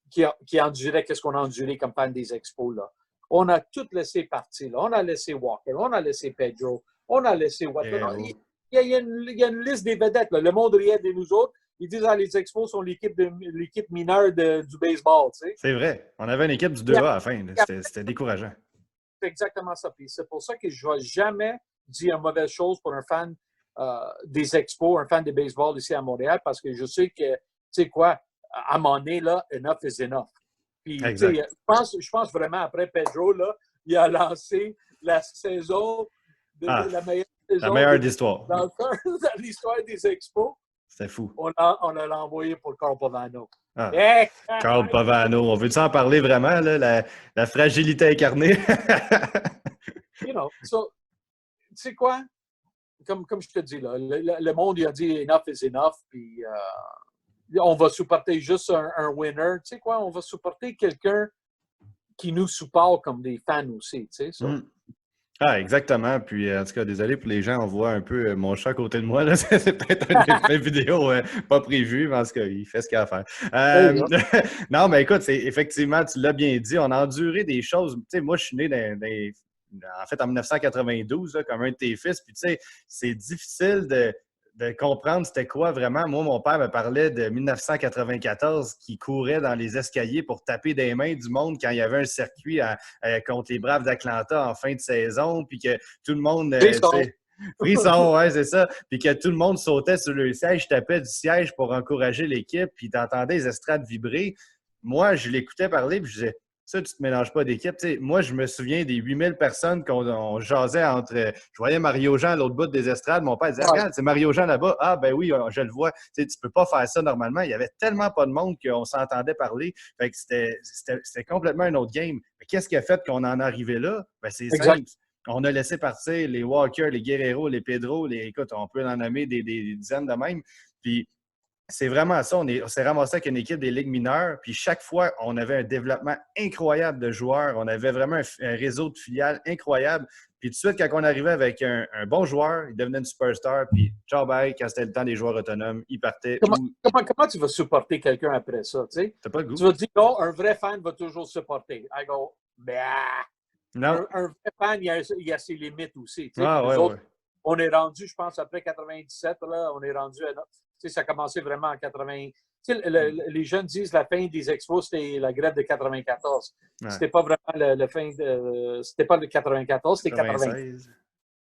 enduraient ce qu'on a enduré comme fan des Expos. Là. On a tout laissé partir. Là. On a laissé Walker, on a laissé Pedro, on a laissé Watson. Il y a une liste des vedettes. Là. Le monde riait de nous autres. Ils disent que les Expos sont l'équipe mineure du baseball. Tu sais. C'est vrai. On avait une équipe du 2A à la fin. C'était décourageant. C'est exactement ça. Puis c'est pour ça que je ne vais jamais dire une mauvaise chose pour un fan des Expos, un fan de baseball ici à Montréal, parce que je sais que, tu sais quoi, à un moment donné, là, enough is enough. Puis, tu sais, je pense vraiment, après Pedro, là, il a lancé la saison, la meilleure saison la meilleure d'histoire. Dans l'histoire des Expos. C'était fou. On l'a envoyé pour Carl Pavano. Ah. Hey! Carl Pavano. On veut-tu en parler vraiment, là, la fragilité incarnée? So, tu sais quoi? Comme je te dis, là, le monde il a dit enough is enough, puis on va supporter juste un winner. Tu sais quoi? On va supporter quelqu'un qui nous supporte comme des fans aussi. Tu sais, Ah, exactement. Puis, en tout cas, désolé pour les gens, on voit un peu mon chat à côté de moi. Là. C'est peut-être un effet vidéo pas prévu, mais en tout cas, il fait ce qu'il a à faire. Non, mais écoute, effectivement, tu l'as bien dit, on a enduré des choses. Tu sais, moi, je suis né en fait, en 1992, là, comme un de tes fils. Puis, tu sais, c'est difficile de comprendre c'était quoi vraiment. Moi, mon père me parlait de 1994 qui courait dans les escaliers pour taper des mains du monde quand il y avait un circuit contre les Braves d'Atlanta en fin de saison, puis que tout le monde... Frisson, ouais, c'est ça. Puis que tout le monde sautait sur le siège, tapait du siège pour encourager l'équipe, puis t'entendais les estrades vibrer. Moi, je l'écoutais parler, puis je disais... Ça, tu ne te mélanges pas d'équipe. Moi, je me souviens des 8000 personnes qu'on jasait entre. Je voyais Mario Jean à l'autre bout des estrades. Mon père disait regarde, c'est Mario Jean là-bas. Ah, ben oui, je le vois. Tu ne peux pas faire ça normalement. Il y avait tellement pas de monde qu'on s'entendait parler. Fait que c'était complètement un autre game. Mais qu'est-ce qui a fait qu'on en est arrivé là? Ben, c'est simple. On a laissé partir les Walker, les Guerrero, les Pedro. Écoute, on peut en nommer des dizaines de même. Puis, c'est vraiment ça. On s'est ramassé avec une équipe des ligues mineures. Puis chaque fois, on avait un développement incroyable de joueurs. On avait vraiment un réseau de filiales incroyable. Puis tout de suite, quand on arrivait avec un bon joueur, il devenait une superstar. Puis ciao, bye, quand c'était le temps des joueurs autonomes, il partait. Comment tu vas supporter quelqu'un après ça? Tu sais? T'as pas le goût. Tu vas dire non, un vrai fan va toujours supporter. I go, bah. Non. Un vrai fan, il y a ses limites aussi. Ah, Nous ouais, autres, ouais. on est rendu, je pense, après 97, là, on est rendu à. Ça a commencé vraiment en 80. Les jeunes disent la fin des expos, c'était la grève de 94. Ouais. C'était pas vraiment le fin de. C'était pas le 94, c'était 80. 96.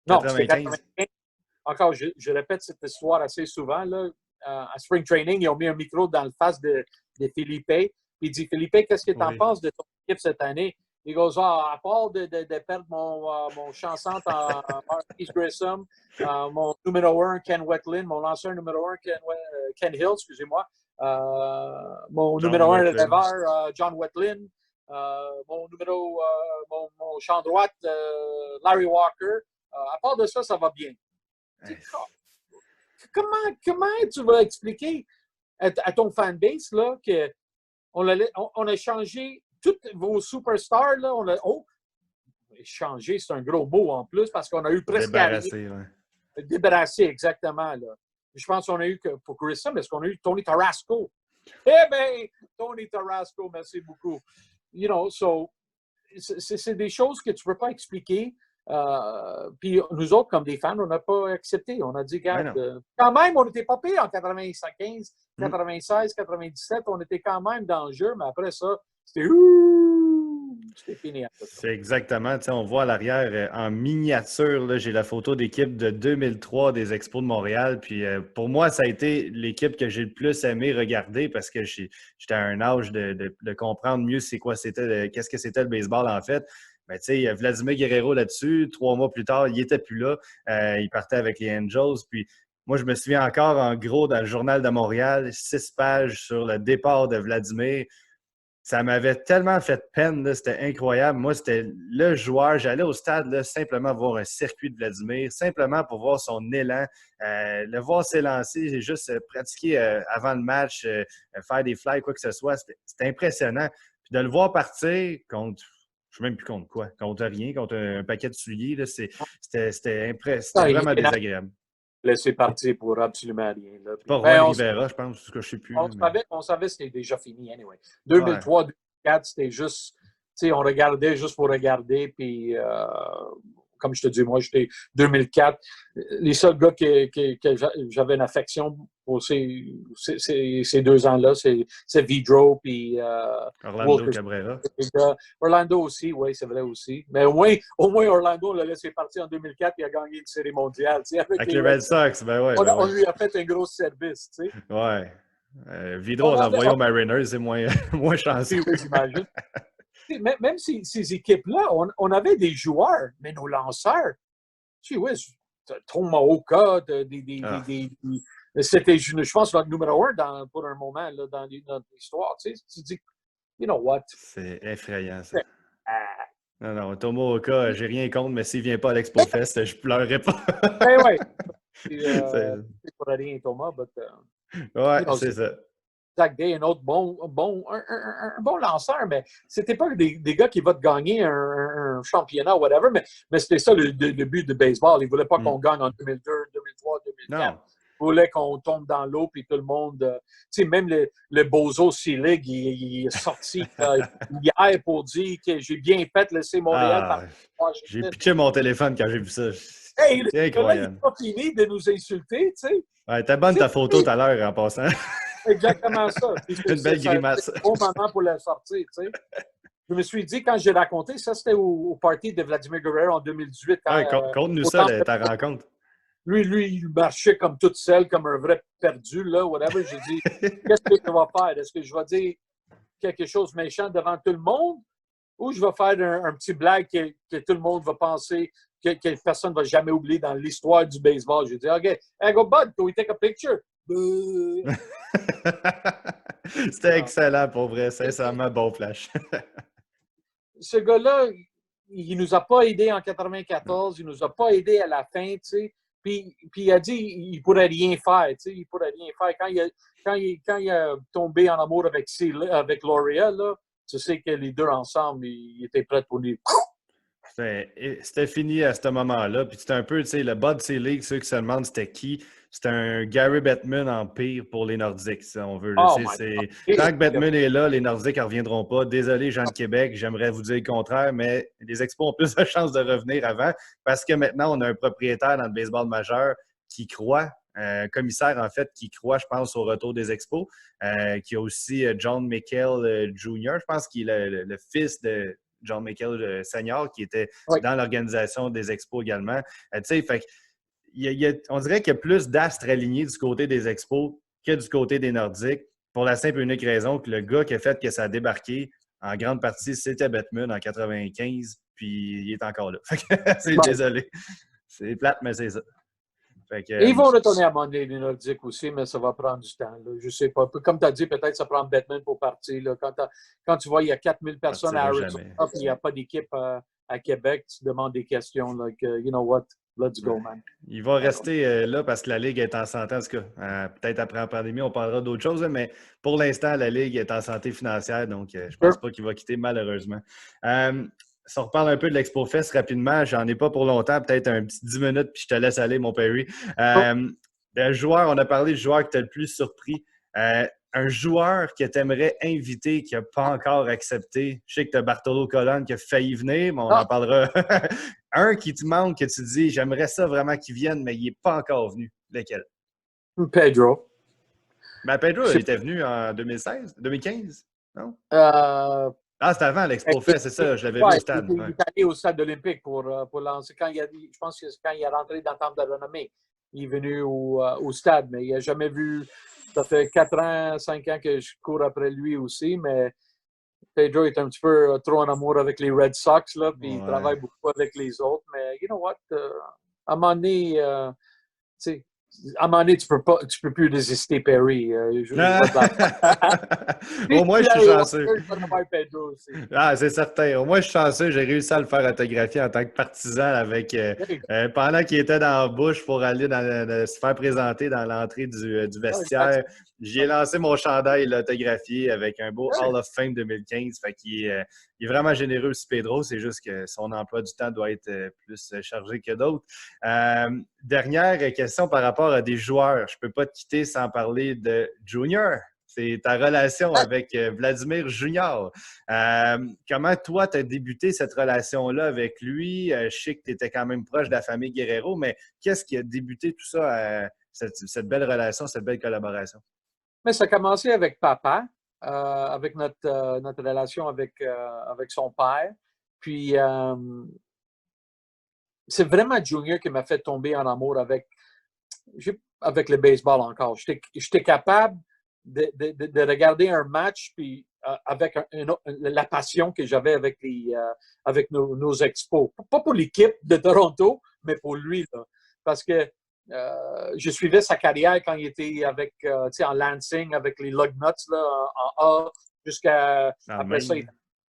Non, c'était 95. 95. Encore, je répète cette histoire assez souvent. Là. À Spring Training, ils ont mis un micro dans le face de Philippe. Puis il dit Philippe, qu'est-ce que tu en Oui. penses de ton équipe cette année? Il dit à part de perdre mon chansante en Marquise Grissom, mon numéro 1, Ken Wetland, mon lanceur numéro 1, Ken Hill, excusez-moi, mon John numéro 1 Wetland. releveur, John Wetland, mon champ droite, Larry Walker. À part de ça, ça va bien. Hey. Comment tu vas expliquer à ton fanbase là, qu'on a changé toutes vos superstars? Là, changé, c'est un gros mot en plus parce qu'on a eu presque Débarrassé, ouais. Débarrassé, exactement. Là. Je pense qu'on a eu, pour Grissom, est-ce qu'on a eu Tony Tarasco? Eh bien, Tony Tarasco, merci beaucoup. You know, so, c'est des choses que tu ne peux pas expliquer. Puis nous autres, comme des fans, on n'a pas accepté. On a dit, regarde, quand même, on n'était pas pire en 95, 96, 97. On était quand même dans le jeu, mais après ça, c'était fini. C'est exactement. On voit à l'arrière, en miniature, j'ai la photo d'équipe de 2003 des Expos de Montréal. Puis pour moi, ça a été l'équipe que j'ai le plus aimé regarder parce que j'étais à un âge de comprendre mieux qu'est-ce que c'était le baseball en fait. Ben, il y a Vladimir Guerrero là-dessus. 3 mois plus tard, il n'était plus là. Il partait avec les Angels. Puis moi, je me souviens encore, en gros, dans le Journal de Montréal, 6 pages sur le départ de Vladimir. Ça m'avait tellement fait peine, là, c'était incroyable. Moi, c'était le joueur. J'allais au stade là, simplement voir un circuit de Vladimir, simplement pour voir son élan, le voir s'élancer, juste pratiquer avant le match, faire des fly, quoi que ce soit. C'était impressionnant. Puis de le voir partir contre, je ne sais même plus contre quoi, contre rien, contre un paquet de souliers, là, c'était vraiment désagréable. Laisser partir pour absolument rien. Là. C'est pas Roy Rivera, je pense, ce que je ne sais plus. On savait que c'était déjà fini, anyway. 2003, 2004, c'était juste, on regardait juste pour regarder, puis comme je te dis, moi, j'étais 2004. Les seuls gars que j'avais une affection pour ces 2 ans-là, c'est Vidro puis Orlando Cabrera. Orlando aussi, oui, c'est vrai aussi. Mais au moins Orlando, on l'a laissé partir en 2004 et a gagné une série mondiale. Avec les Red Sox, ben ouais. On lui a fait un gros service, tu sais. Ouais. Vidro, on envoyé aux Mariners, c'est moins chanceux. Oui, j'imagine. Même ces équipes-là, on avait des joueurs, mais nos lanceurs, Tomoka, c'était, je pense, notre numéro 1 pour un moment là, dans l'histoire. Tu dis, you know what? C'est effrayant, ça. Non, Tomoka, j'ai rien contre, mais s'il ne vient pas à l'Expo Fest, je pleurerai pas. Ben oui. C'est pour rien, Thomas, ouais, c'est ça. Zach Day, un autre un bon lanceur, mais c'était pas des gars qui vont te gagner un championnat ou whatever, mais c'était ça le but de baseball. Ils ne voulaient pas qu'on gagne en 2002, 2003, 2004. Non. Ils voulaient qu'on tombe dans l'eau puis tout le monde. Tu sais, même le Bozo Selig, il est sorti hier pour dire que j'ai bien fait laisser Montréal. J'ai pitché mon téléphone quand j'ai vu ça. Hey, c'est incroyable. Il n'a pas fini de nous insulter, tu sais. Ouais, t'as bonne ta photo tout à l'heure en passant. Exactement ça. Une belle grimace. C'est un bon moment pour la sortir, tu sais. Je me suis dit, quand j'ai raconté, ça c'était au party de Vladimir Guerrero en 2018. Conte-nous ça, ta rencontre. Lui, il marchait comme toute seule, comme un vrai perdu, là, whatever. J'ai dit, qu'est-ce que tu vas faire? Est-ce que je vais dire quelque chose de méchant devant tout le monde ou je vais faire un petit blague que tout le monde va penser que personne ne va jamais oublier dans l'histoire du baseball? J'ai dit, OK, hey, go, bud, can we take a picture? C'était excellent, pour vrai. Sincèrement, bon flash. Ce gars-là, il nous a pas aidés en 94, il nous a pas aidés à la fin, tu sais. Puis il a dit il pourrait rien faire, tu sais, il pourrait rien faire. Quand il a tombé en amour avec Loria, là, tu sais que les deux ensemble, ils étaient prêts pour lui. C'était fini à ce moment-là. Puis c'était un peu, tu sais, le bas de ces ligues, ceux qui se demandent c'était qui. c'est un Gary Bettman en pire pour les Nordiques, si on veut. Oh Tant que Bettman est là, les Nordiques ne reviendront pas. Désolé, gens de Québec, j'aimerais vous dire le contraire, mais les Expos ont plus de chances de revenir avant parce que maintenant, on a un propriétaire dans le baseball majeur qui croit, un commissaire en fait, qui croit, je pense, au retour des Expos, qui a aussi John McHale Jr., je pense qu'il est le fils de John McHale Senior, qui était dans l'organisation des Expos également. Tu sais, fait on dirait qu'il y a plus d'astres alignés du côté des Expos que du côté des Nordiques, pour la simple et unique raison que le gars qui a fait que ça a débarqué, en grande partie, c'était Bettman en 95, puis il est encore là. C'est désolé. C'est plate, mais c'est ça. Ils vont retourner à monnaie, les Nordiques aussi, mais ça va prendre du temps. Là. Je ne sais pas. Comme tu as dit, peut-être ça prend Bettman pour partir. Là. Quand tu vois il y a 4000 personnes à Arizona et il n'y a pas d'équipe à Québec, tu demandes des questions. Like, you know what? Let's go, man. Il va rester là parce que la Ligue est en santé. En tout cas, peut-être après la pandémie, on parlera d'autres choses, mais pour l'instant, la Ligue est en santé financière, donc je ne pense pas qu'il va quitter malheureusement. Si on reparle un peu de l'Expo Fest rapidement, j'en ai pas pour longtemps, peut-être un petit 10 minutes, puis je te laisse aller, mon Perry. Le joueur, on a parlé du joueur qui t'a le plus surpris. Un joueur que tu aimerais inviter qui n'a pas encore accepté. Je sais que tu as Bartolo Colon qui a failli venir, mais on en parlera. Un qui te manque, que tu dis, j'aimerais ça vraiment qu'il vienne, mais il n'est pas encore venu. Lequel? Pedro. Ben Pedro, il était venu en 2016, 2015, non? C'était avant l'Expo Fest, c'est ça, je l'avais vu au stade. Il est allé au stade olympique pour lancer. Je pense que quand il est rentré dans le temple de renommée, il est venu au stade, mais il n'a jamais vu. Ça fait 4 ans, 5 ans que je cours après lui aussi, mais Pedro est un petit peu trop en amour avec les Red Sox, là, puis il travaille beaucoup avec les autres. Mais you know what? À un moment donné, tu peux plus résister, Perry. Au moins, je suis chanceux. C'est certain. Au moins, je suis chanceux. J'ai réussi à le faire autographier en tant que partisan avec pendant qu'il était dans la bouche pour aller se faire présenter dans l'entrée du vestiaire. J'ai lancé mon chandail l'autographier avec un beau Hall of Fame 2015. Fait qu'il il est vraiment généreux aussi, Pedro. C'est juste que son emploi du temps doit être plus chargé que d'autres. Dernière question par rapport à des joueurs. Je ne peux pas te quitter sans parler de Junior. C'est ta relation avec Vladimir Junior. Comment toi, tu as débuté cette relation-là avec lui? Je sais que tu étais quand même proche de la famille Guerrero, mais qu'est-ce qui a débuté tout ça, cette belle relation, cette belle collaboration? Mais ça a commencé avec papa, avec notre relation avec son père. Puis, c'est vraiment Junior qui m'a fait tomber en amour avec le baseball encore. J'étais capable de regarder un match puis, avec la passion que j'avais avec nos expos. Pas pour l'équipe de Toronto, mais pour lui. Là. Parce que je suivais sa carrière quand il était en Lansing avec les Lugnuts là, en A jusqu'à après ça, il était à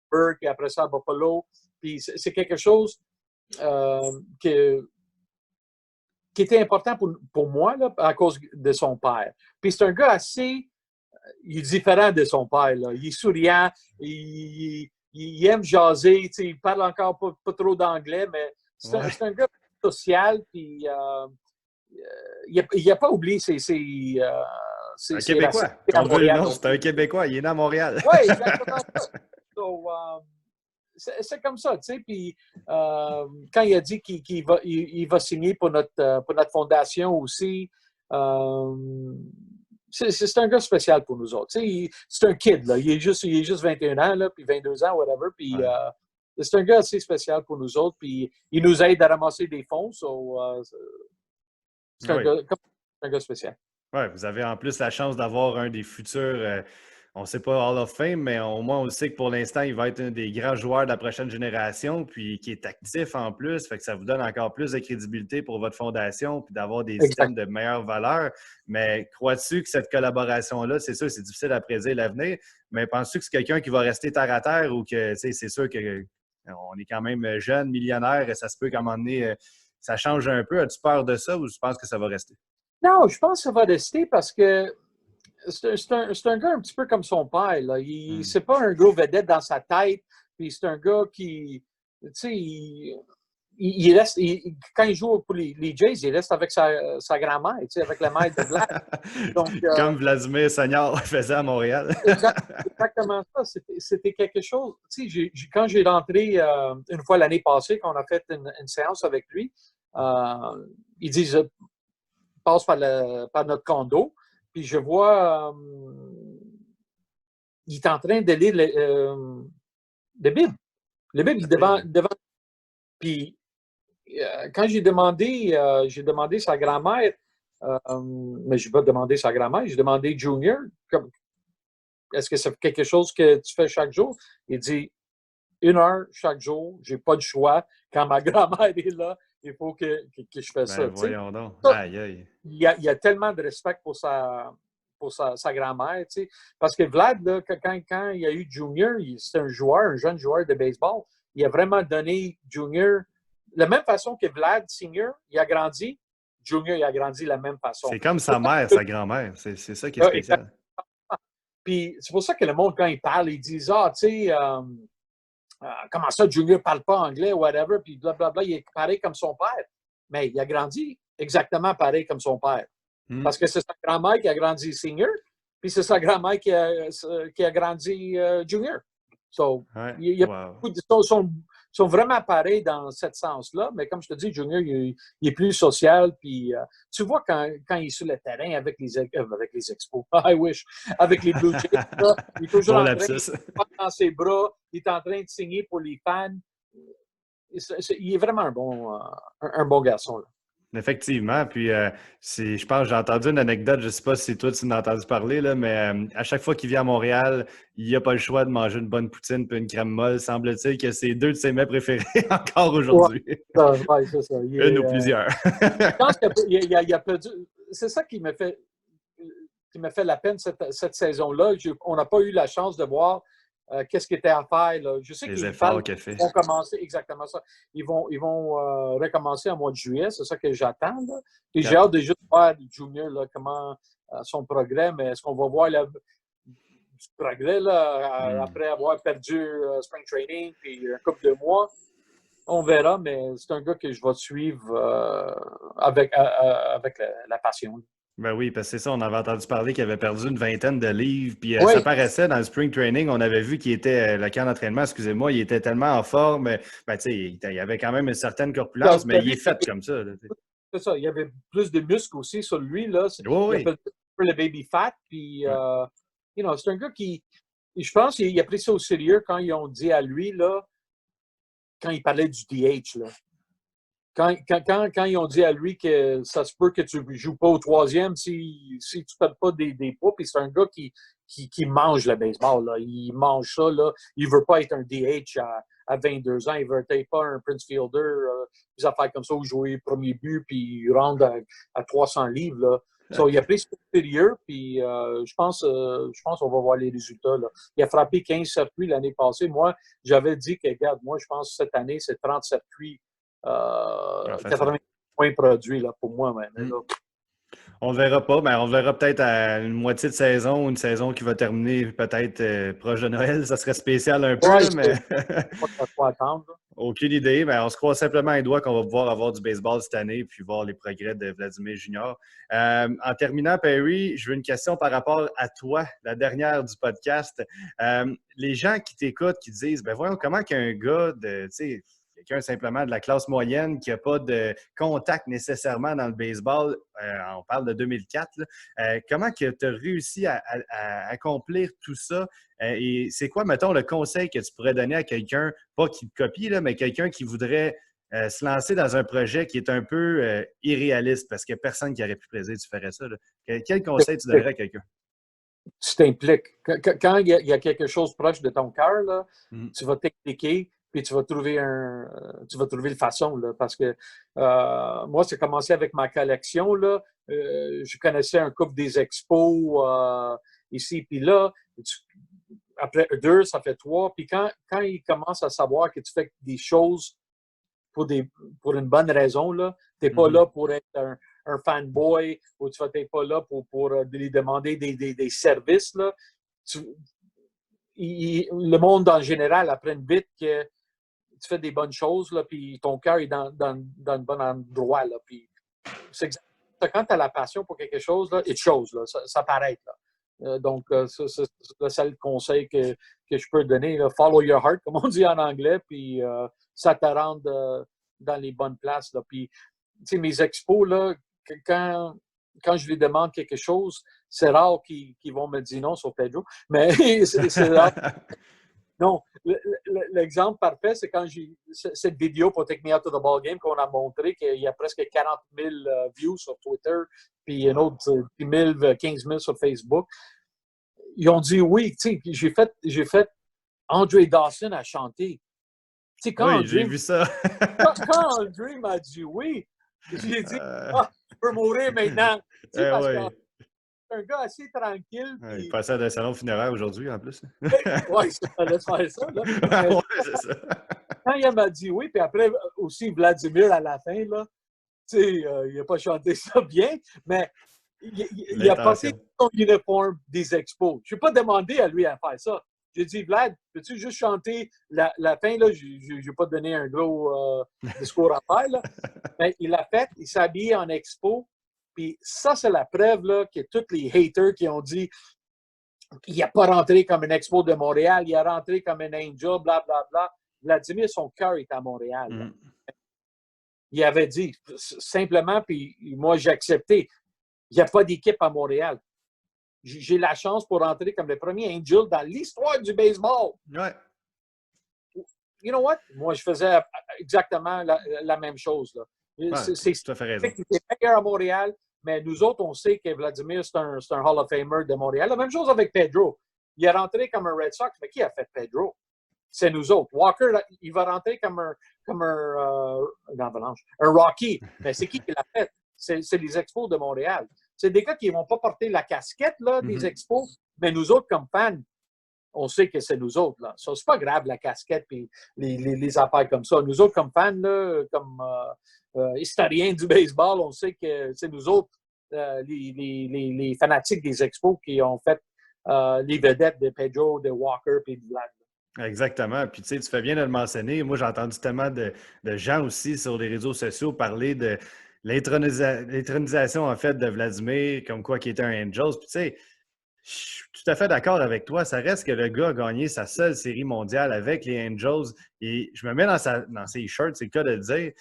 Burke et après ça à Buffalo. Puis c'est quelque chose qui était important pour moi là, à cause de son père. Puis c'est un gars il est différent de son père. Là. Il est souriant, il aime jaser, il parle encore pas trop d'anglais, mais c'est un gars social, puis il n'a pas oublié un Québécois. C'est un Québécois, il est né à Montréal. Oui, exactement. So, c'est comme ça, tu sais. Puis quand il a dit qu'il va signer pour notre fondation aussi, c'est un gars spécial pour nous autres. C'est un kid, là. Il est juste 21 ans, là, puis 22 ans, whatever. Puis c'est un gars assez spécial pour nous autres. Puis il nous aide à ramasser des fonds. C'est un gars spécial. Oui, vous avez en plus la chance d'avoir un des futurs, on ne sait pas Hall of Fame, mais au moins on sait que pour l'instant, il va être un des grands joueurs de la prochaine génération, puis qui est actif en plus. Fait que ça vous donne encore plus de crédibilité pour votre fondation, puis d'avoir des items de meilleure valeur. Mais crois-tu que cette collaboration-là, c'est sûr, c'est difficile à prédire l'avenir, mais penses-tu que c'est quelqu'un qui va rester terre à terre ou que c'est sûr qu'on est quand même jeune, millionnaire, et ça se peut qu'à un moment donné, ça change un peu? As-tu peur de ça ou tu penses que ça va rester? Non, je pense que ça va rester parce que c'est un gars un petit peu comme son père. Là. C'est pas un gros vedette dans sa tête. Puis c'est un gars qui, tu sais, quand il joue pour les Jays, il reste avec sa grand-mère, tu sais, avec la mère de Vlad. Donc, Comme Vladimir Senior faisait à Montréal. Exactement ça. C'était quelque chose. Tu sais, quand j'ai rentré une fois l'année passée, quand on a fait une séance avec lui, ils disent passe par notre condo, puis je vois il est en train de lire le Bible. Le Bible, il est devant. Puis quand j'ai demandé sa grand-mère, mais je n'ai pas demandé sa grand-mère, j'ai demandé Junior, est-ce que c'est quelque chose que tu fais chaque jour? Il dit 1 heure chaque jour, j'ai pas de choix. Quand ma grand-mère est là, il faut que je fasse ça. Voyons donc. Aïe, aïe. Il y a tellement de respect pour sa grand-mère, tu sais. Parce que Vlad, là, quand il y a eu Junior, c'est un jeune joueur de baseball. Il a vraiment donné Junior de la même façon que Vlad Senior, il a grandi. Junior, il a grandi de la même façon. C'est comme sa mère, sa grand-mère. C'est ça qui est spécial. Puis c'est pour ça que le monde, quand il parle, ils disent ah, tu sais, comment ça, Junior ne parle pas anglais, whatever, puis blablabla, il est pareil comme son père. Mais il a grandi exactement pareil comme son père. Parce que c'est sa grand-mère qui a grandi Senior, puis c'est sa grand-mère qui a grandi Junior. So, il y a beaucoup de sont vraiment pareils dans ce sens-là, mais comme je te dis, Junior, il est plus social, puis tu vois quand il est sur le terrain avec les Expos, I wish, avec les Blue Jays, là, il est toujours en train de dans ses bras, il est en train de signer pour les fans. Il est vraiment un bon garçon, là. Effectivement. Puis, je pense, j'ai entendu une anecdote, je ne sais pas si toi, tu en as entendu parler, là, mais à chaque fois qu'il vient à Montréal, il n'a pas le choix de manger une bonne poutine puis une crème molle. Semble-t-il que c'est 2 de ses mets préférés encore aujourd'hui. Ouais, c'est ça. Une ou plusieurs. Je pense qu'il a perdu. C'est ça qui me fait la peine cette saison-là. On n'a pas eu la chance de voir qu'est-ce qui était à faire. Là. Je sais les qu'ils efforts qu'il fait. vont commencer exactement ça. Ils vont recommencer en mois de juillet. C'est ça que j'attends. Puis j'ai hâte de juste voir Junior là, comment son progrès. Mais est-ce qu'on va voir du progrès là, après avoir perdu Spring Training puis un couple de mois? On verra, mais c'est un gars que je vais suivre avec la passion. Ben oui, parce que c'est ça, on avait entendu parler qu'il avait perdu une vingtaine de livres, puis ça paraissait dans le spring training, on avait vu qu'il était, le camp d'entraînement, excusez-moi, il était tellement en forme, ben tu sais, il avait quand même une certaine corpulence, mais il est fait comme ça. C'est ça, il y avait plus de muscles aussi sur lui, là. Oui. Il appelle le baby fat, puis, c'est un gars qui, je pense qu'il a pris ça au sérieux quand ils ont dit à lui, là, quand il parlait du DH, là. Quand ils ont dit à lui que ça se peut que tu ne joues pas au troisième si tu ne perds pas des poids, puis c'est un gars qui mange le baseball. Là. Il mange ça. Là. Il ne veut pas être un DH à 22 ans. Il ne veut être pas un Prince Fielder, des affaires comme ça, où jouer premier but, puis il rentre à 300 livres. Là. So, il a pris ce sérieux, puis je pense qu'on va voir les résultats. Là. Il a frappé 15 circuits l'année passée. Moi, j'avais dit que, regarde, moi, je pense que cette année, c'est 30 circuits. 80 points produits là, pour moi. Mais là. On ne verra pas, mais on verra peut-être à une moitié de saison, une saison qui va terminer peut-être proche de Noël. Ça serait spécial un peu, mais aucune idée. Mais on se croit simplement les doigts qu'on va pouvoir avoir du baseball cette année puis voir les progrès de Vladimir Junior. En terminant, Perry, je veux une question par rapport à toi, la dernière du podcast. Les gens qui t'écoutent, qui disent, ben voyons, comment qu'un gars de, tu sais, quelqu'un simplement de la classe moyenne qui n'a pas de contact nécessairement dans le baseball, on parle de 2004, comment que tu as réussi à accomplir tout ça? Et c'est quoi, mettons, le conseil que tu pourrais donner à quelqu'un, pas qui te copie, là, mais quelqu'un qui voudrait se lancer dans un projet qui est un peu irréaliste parce qu'il n'y a personne qui aurait pu prédire tu ferais ça. Là. Quel conseil tu donnerais à quelqu'un? Tu t'impliques. Quand il y a quelque chose proche de ton cœur, tu vas t'impliquer. Puis tu vas trouver une façon, là, parce que moi, c'est commencé avec ma collection, là. Je connaissais un couple des expos ici, puis là, après 2, ça fait 3. Puis quand ils commencent à savoir que tu fais des choses pour une bonne raison, là, tu n'es pas là pour être un fanboy ou tu n'es pas là pour lui demander des services, là. Le monde en général apprend vite que fais des bonnes choses, là, puis ton cœur est dans le bon endroit. Là, puis c'est exactement quand tu as la passion pour quelque chose, là, it shows, là, ça paraît. Là. Donc, c'est le seul conseil que je peux donner. Là. Follow your heart, comme on dit en anglais, puis ça te rend dans les bonnes places. Là. Puis, tu sais, mes expos, là, quand je lui demande quelque chose, c'est rare qu'ils vont me dire non sur Pedro, mais c'est rare. Non, l'exemple parfait, c'est quand j'ai cette vidéo pour Take Me Out to the Ball Game qu'on a montré qu'il y a presque 40 000 views sur Twitter, puis une autre 10 000, 15 000 sur Facebook. Ils ont dit oui, tu sais, j'ai fait Andre Dawson à chanter. Tu sais, oui, j'ai vu ça. quand Andre m'a dit oui, j'ai dit, je peux mourir maintenant. Tu sais, parce que c'est un gars assez tranquille. Il passait d'un salon funéraire aujourd'hui, en plus. Oui, ça fallait faire ça. Là. C'est ça. Quand il m'a dit oui, puis après aussi Vladimir à la fin, là, tu sais, il n'a pas chanté ça bien, mais il a porté son uniforme des expos. Je n'ai pas demandé à lui à faire ça. J'ai dit, Vlad, peux-tu juste chanter la fin? Là, je n'ai pas donné un gros discours à faire. Là. Mais il l'a fait, il s'est habillé en expo. Puis ça, c'est la preuve là, que tous les haters qui ont dit qu'il n'a pas rentré comme un expo de Montréal, il a rentré comme un angel, blablabla. Bla, bla. Vladimir, son cœur est à Montréal. Il avait dit simplement, puis moi, j'ai accepté. Il n'y a pas d'équipe à Montréal. J'ai la chance pour rentrer comme le premier Angel dans l'histoire du baseball. Ouais. You know what? Moi, je faisais exactement la même chose. Là. Ouais, c'est tout à fait raison. meilleur à Montréal, mais nous autres, on sait que Vladimir, c'est un Hall of Famer de Montréal. La même chose avec Pedro. Il est rentré comme un Red Sox, mais qui a fait Pedro? C'est nous autres. Walker, il va rentrer comme un Rocky. Mais c'est qui l'a fait? C'est les Expos de Montréal. C'est des gars qui ne vont pas porter la casquette là, des Expos, mais nous autres, comme fans, on sait que c'est nous autres. Là. Ça, c'est pas grave, la casquette et les affaires comme ça. Nous autres, comme fans, là, comme historiens du baseball, on sait que c'est nous autres, les fanatiques des Expos, qui ont fait les vedettes de Pedro, de Walker et de Vlad. Exactement. Puis, tu sais, tu fais bien de le mentionner. Moi, j'ai entendu tellement de gens aussi sur les réseaux sociaux parler de l'intronisation, en fait, de Vladimir, comme quoi qui était un Angels. Puis, tu sais, je suis tout à fait d'accord avec toi. Ça reste que le gars a gagné sa seule série mondiale avec les Angels. Et je me mets dans ses shirts, c'est le cas de le dire.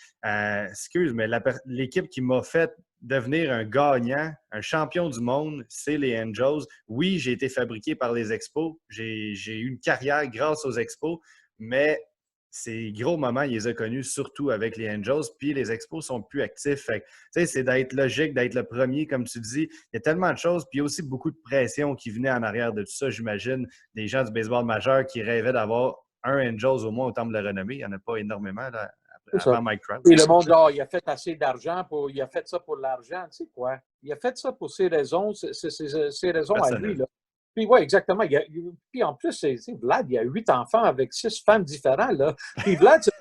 Excuse, mais l'équipe qui m'a fait devenir un gagnant, un champion du monde, c'est les Angels. Oui, j'ai été fabriqué par les Expos. J'ai eu une carrière grâce aux Expos, mais ces gros moments, il les a connus surtout avec les Angels, puis les Expos sont plus actifs. Fait que, c'est d'être logique, d'être le premier, comme tu dis. Il y a tellement de choses, puis il y a aussi beaucoup de pression qui venait en arrière de tout ça, j'imagine. Des gens du baseball majeur qui rêvaient d'avoir un Angels au moins au temps de le renommer. Il n'y en a pas énormément là, avant Mike Trout. Et le monde, il a fait assez d'argent, il a fait ça pour l'argent. Tu sais quoi? Il a fait ça pour ses raisons, ses raisons à lui. Là. Puis oui, exactement. Puis en plus, Vlad, il a 8 enfants avec 6 femmes différentes. Là. Puis Vlad, c'est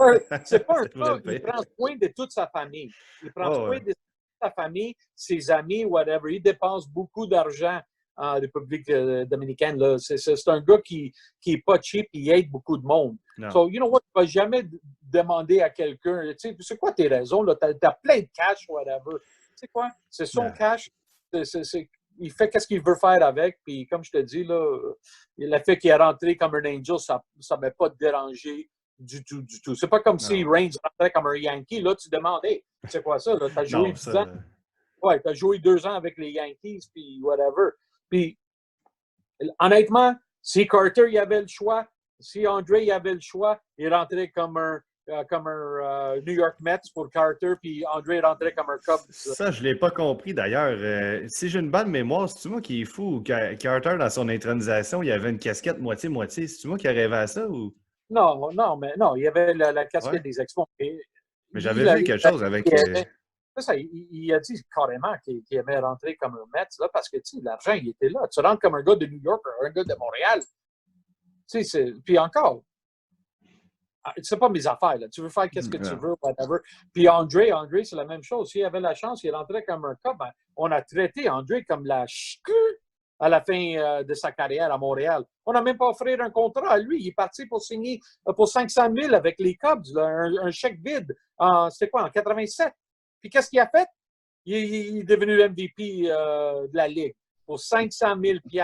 pas un gars, il prend soin de toute sa famille. Il prend soin de toute sa famille, ses amis, whatever. Il dépense beaucoup d'argent en République dominicaine. Là. C'est un gars qui n'est pas cheap, il aide beaucoup de monde. Non. So, you know what, il ne va jamais demander à quelqu'un, tu sais, c'est quoi tes raisons? Tu as plein de cash, whatever. Tu sais quoi? C'est son cash. Il fait qu'est-ce qu'il veut faire avec. Puis comme je te dis, là, le fait qu'il est rentré comme un Angel, ça ne m'a pas dérangé du tout, du tout. C'est pas comme si Reigns rentrait comme un Yankee. Là, tu demandes, hey, c'est quoi ça? Tu as joué 10 ans. Ouais, tu as joué 2 ans avec les Yankees, puis whatever. Puis, honnêtement, si Carter il avait le choix, si André il avait le choix, il rentrait comme un New York Mets pour Carter, puis André rentrait comme un Cubs. Ça, je ne l'ai pas compris d'ailleurs. Si j'ai une bonne mémoire, c'est-tu moi qui est fou? Carter, dans son intronisation, il avait une casquette moitié-moitié. C'est-tu moi qui a rêvé à ça? Ou... Non, il y avait la casquette des Expos. Mais j'avais vu quelque chose avec... Ça, il a dit carrément qu'il aimait rentrer comme un Mets, là, parce que l'argent, il était là. Tu rentres comme un gars de New York, un gars de Montréal. Puis encore, c'est pas mes affaires. Là. Tu veux faire qu'est-ce que tu veux, whatever. Puis André, c'est la même chose. S'il avait la chance, il rentrait comme un Cub. Ben, on a traité André comme la à la fin de sa carrière à Montréal. On n'a même pas offert un contrat à lui. Il est parti pour signer pour 500 000 avec les Cubs, là, un chèque vide. C'était quoi, en 87? Puis qu'est-ce qu'il a fait? Il est devenu MVP de la Ligue pour 500 000 $.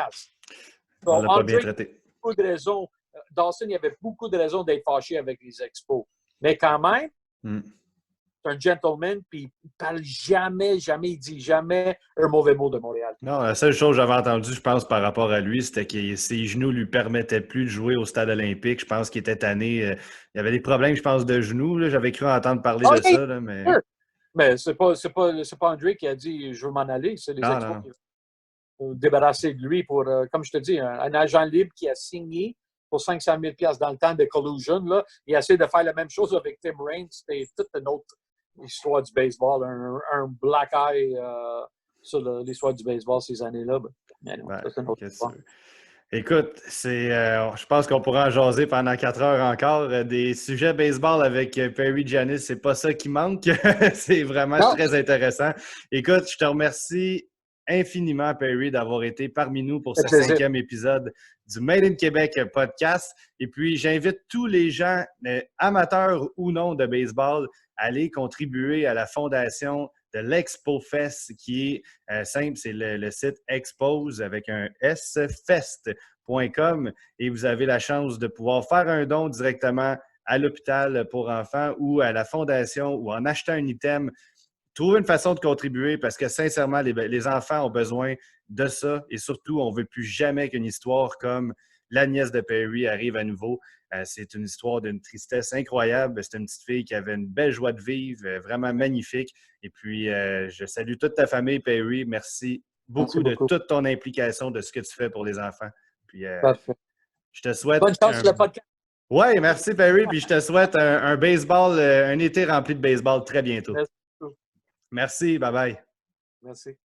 On l'a pas bien traité. Beaucoup de raisons. Dawson, il y avait beaucoup de raisons d'être fâché avec les Expos. Mais quand même, c'est un gentleman, puis il ne parle jamais, il dit jamais un mauvais mot de Montréal. Non, la seule chose que j'avais entendue, je pense, par rapport à lui, c'était que ses genoux ne lui permettaient plus de jouer au stade olympique. Je pense qu'il était tanné. Il y avait des problèmes, je pense, de genoux. Là. J'avais cru entendre parler de ça. Là, mais mais c'est pas André qui a dit « je veux m'en aller ». C'est les Expos qui ont débarrassé de lui pour, comme je te dis, un agent libre qui a signé pour 500 000 $ dans le temps de Collusion. Là. Il a essayé de faire la même chose avec Tim Raines. C'était toute une autre histoire du baseball, un black eye sur l'histoire du baseball ces années-là. Mais non, c'est une autre histoire. Écoute, je pense qu'on pourra en jaser pendant 4 heures encore. Des sujets baseball avec Perry Giannis, c'est pas ça qui manque. C'est vraiment très intéressant. Écoute, je te remercie infiniment, Perry, d'avoir été parmi nous pour ce 5e épisode du Made in Québec podcast. Et puis, j'invite tous les gens, amateurs ou non de baseball, à aller contribuer à la fondation de l'Expo Fest, qui est simple, c'est le site expose avec un S, fest.com, et vous avez la chance de pouvoir faire un don directement à l'hôpital pour enfants ou à la fondation ou en achetant un item. Trouver une façon de contribuer parce que sincèrement, les enfants ont besoin de ça et surtout, on ne veut plus jamais qu'une histoire comme la nièce de Perry arrive à nouveau. C'est une histoire d'une tristesse incroyable. C'est une petite fille qui avait une belle joie de vivre, vraiment magnifique. Et puis, je salue toute ta famille, Perry. Merci beaucoup de toute ton implication de ce que tu fais pour les enfants. Puis, je te souhaite... Bonne chance sur le podcast. Oui, merci, Perry. Puis, je te souhaite un baseball, un été rempli de baseball très bientôt. Merci. Merci, bye-bye. Merci.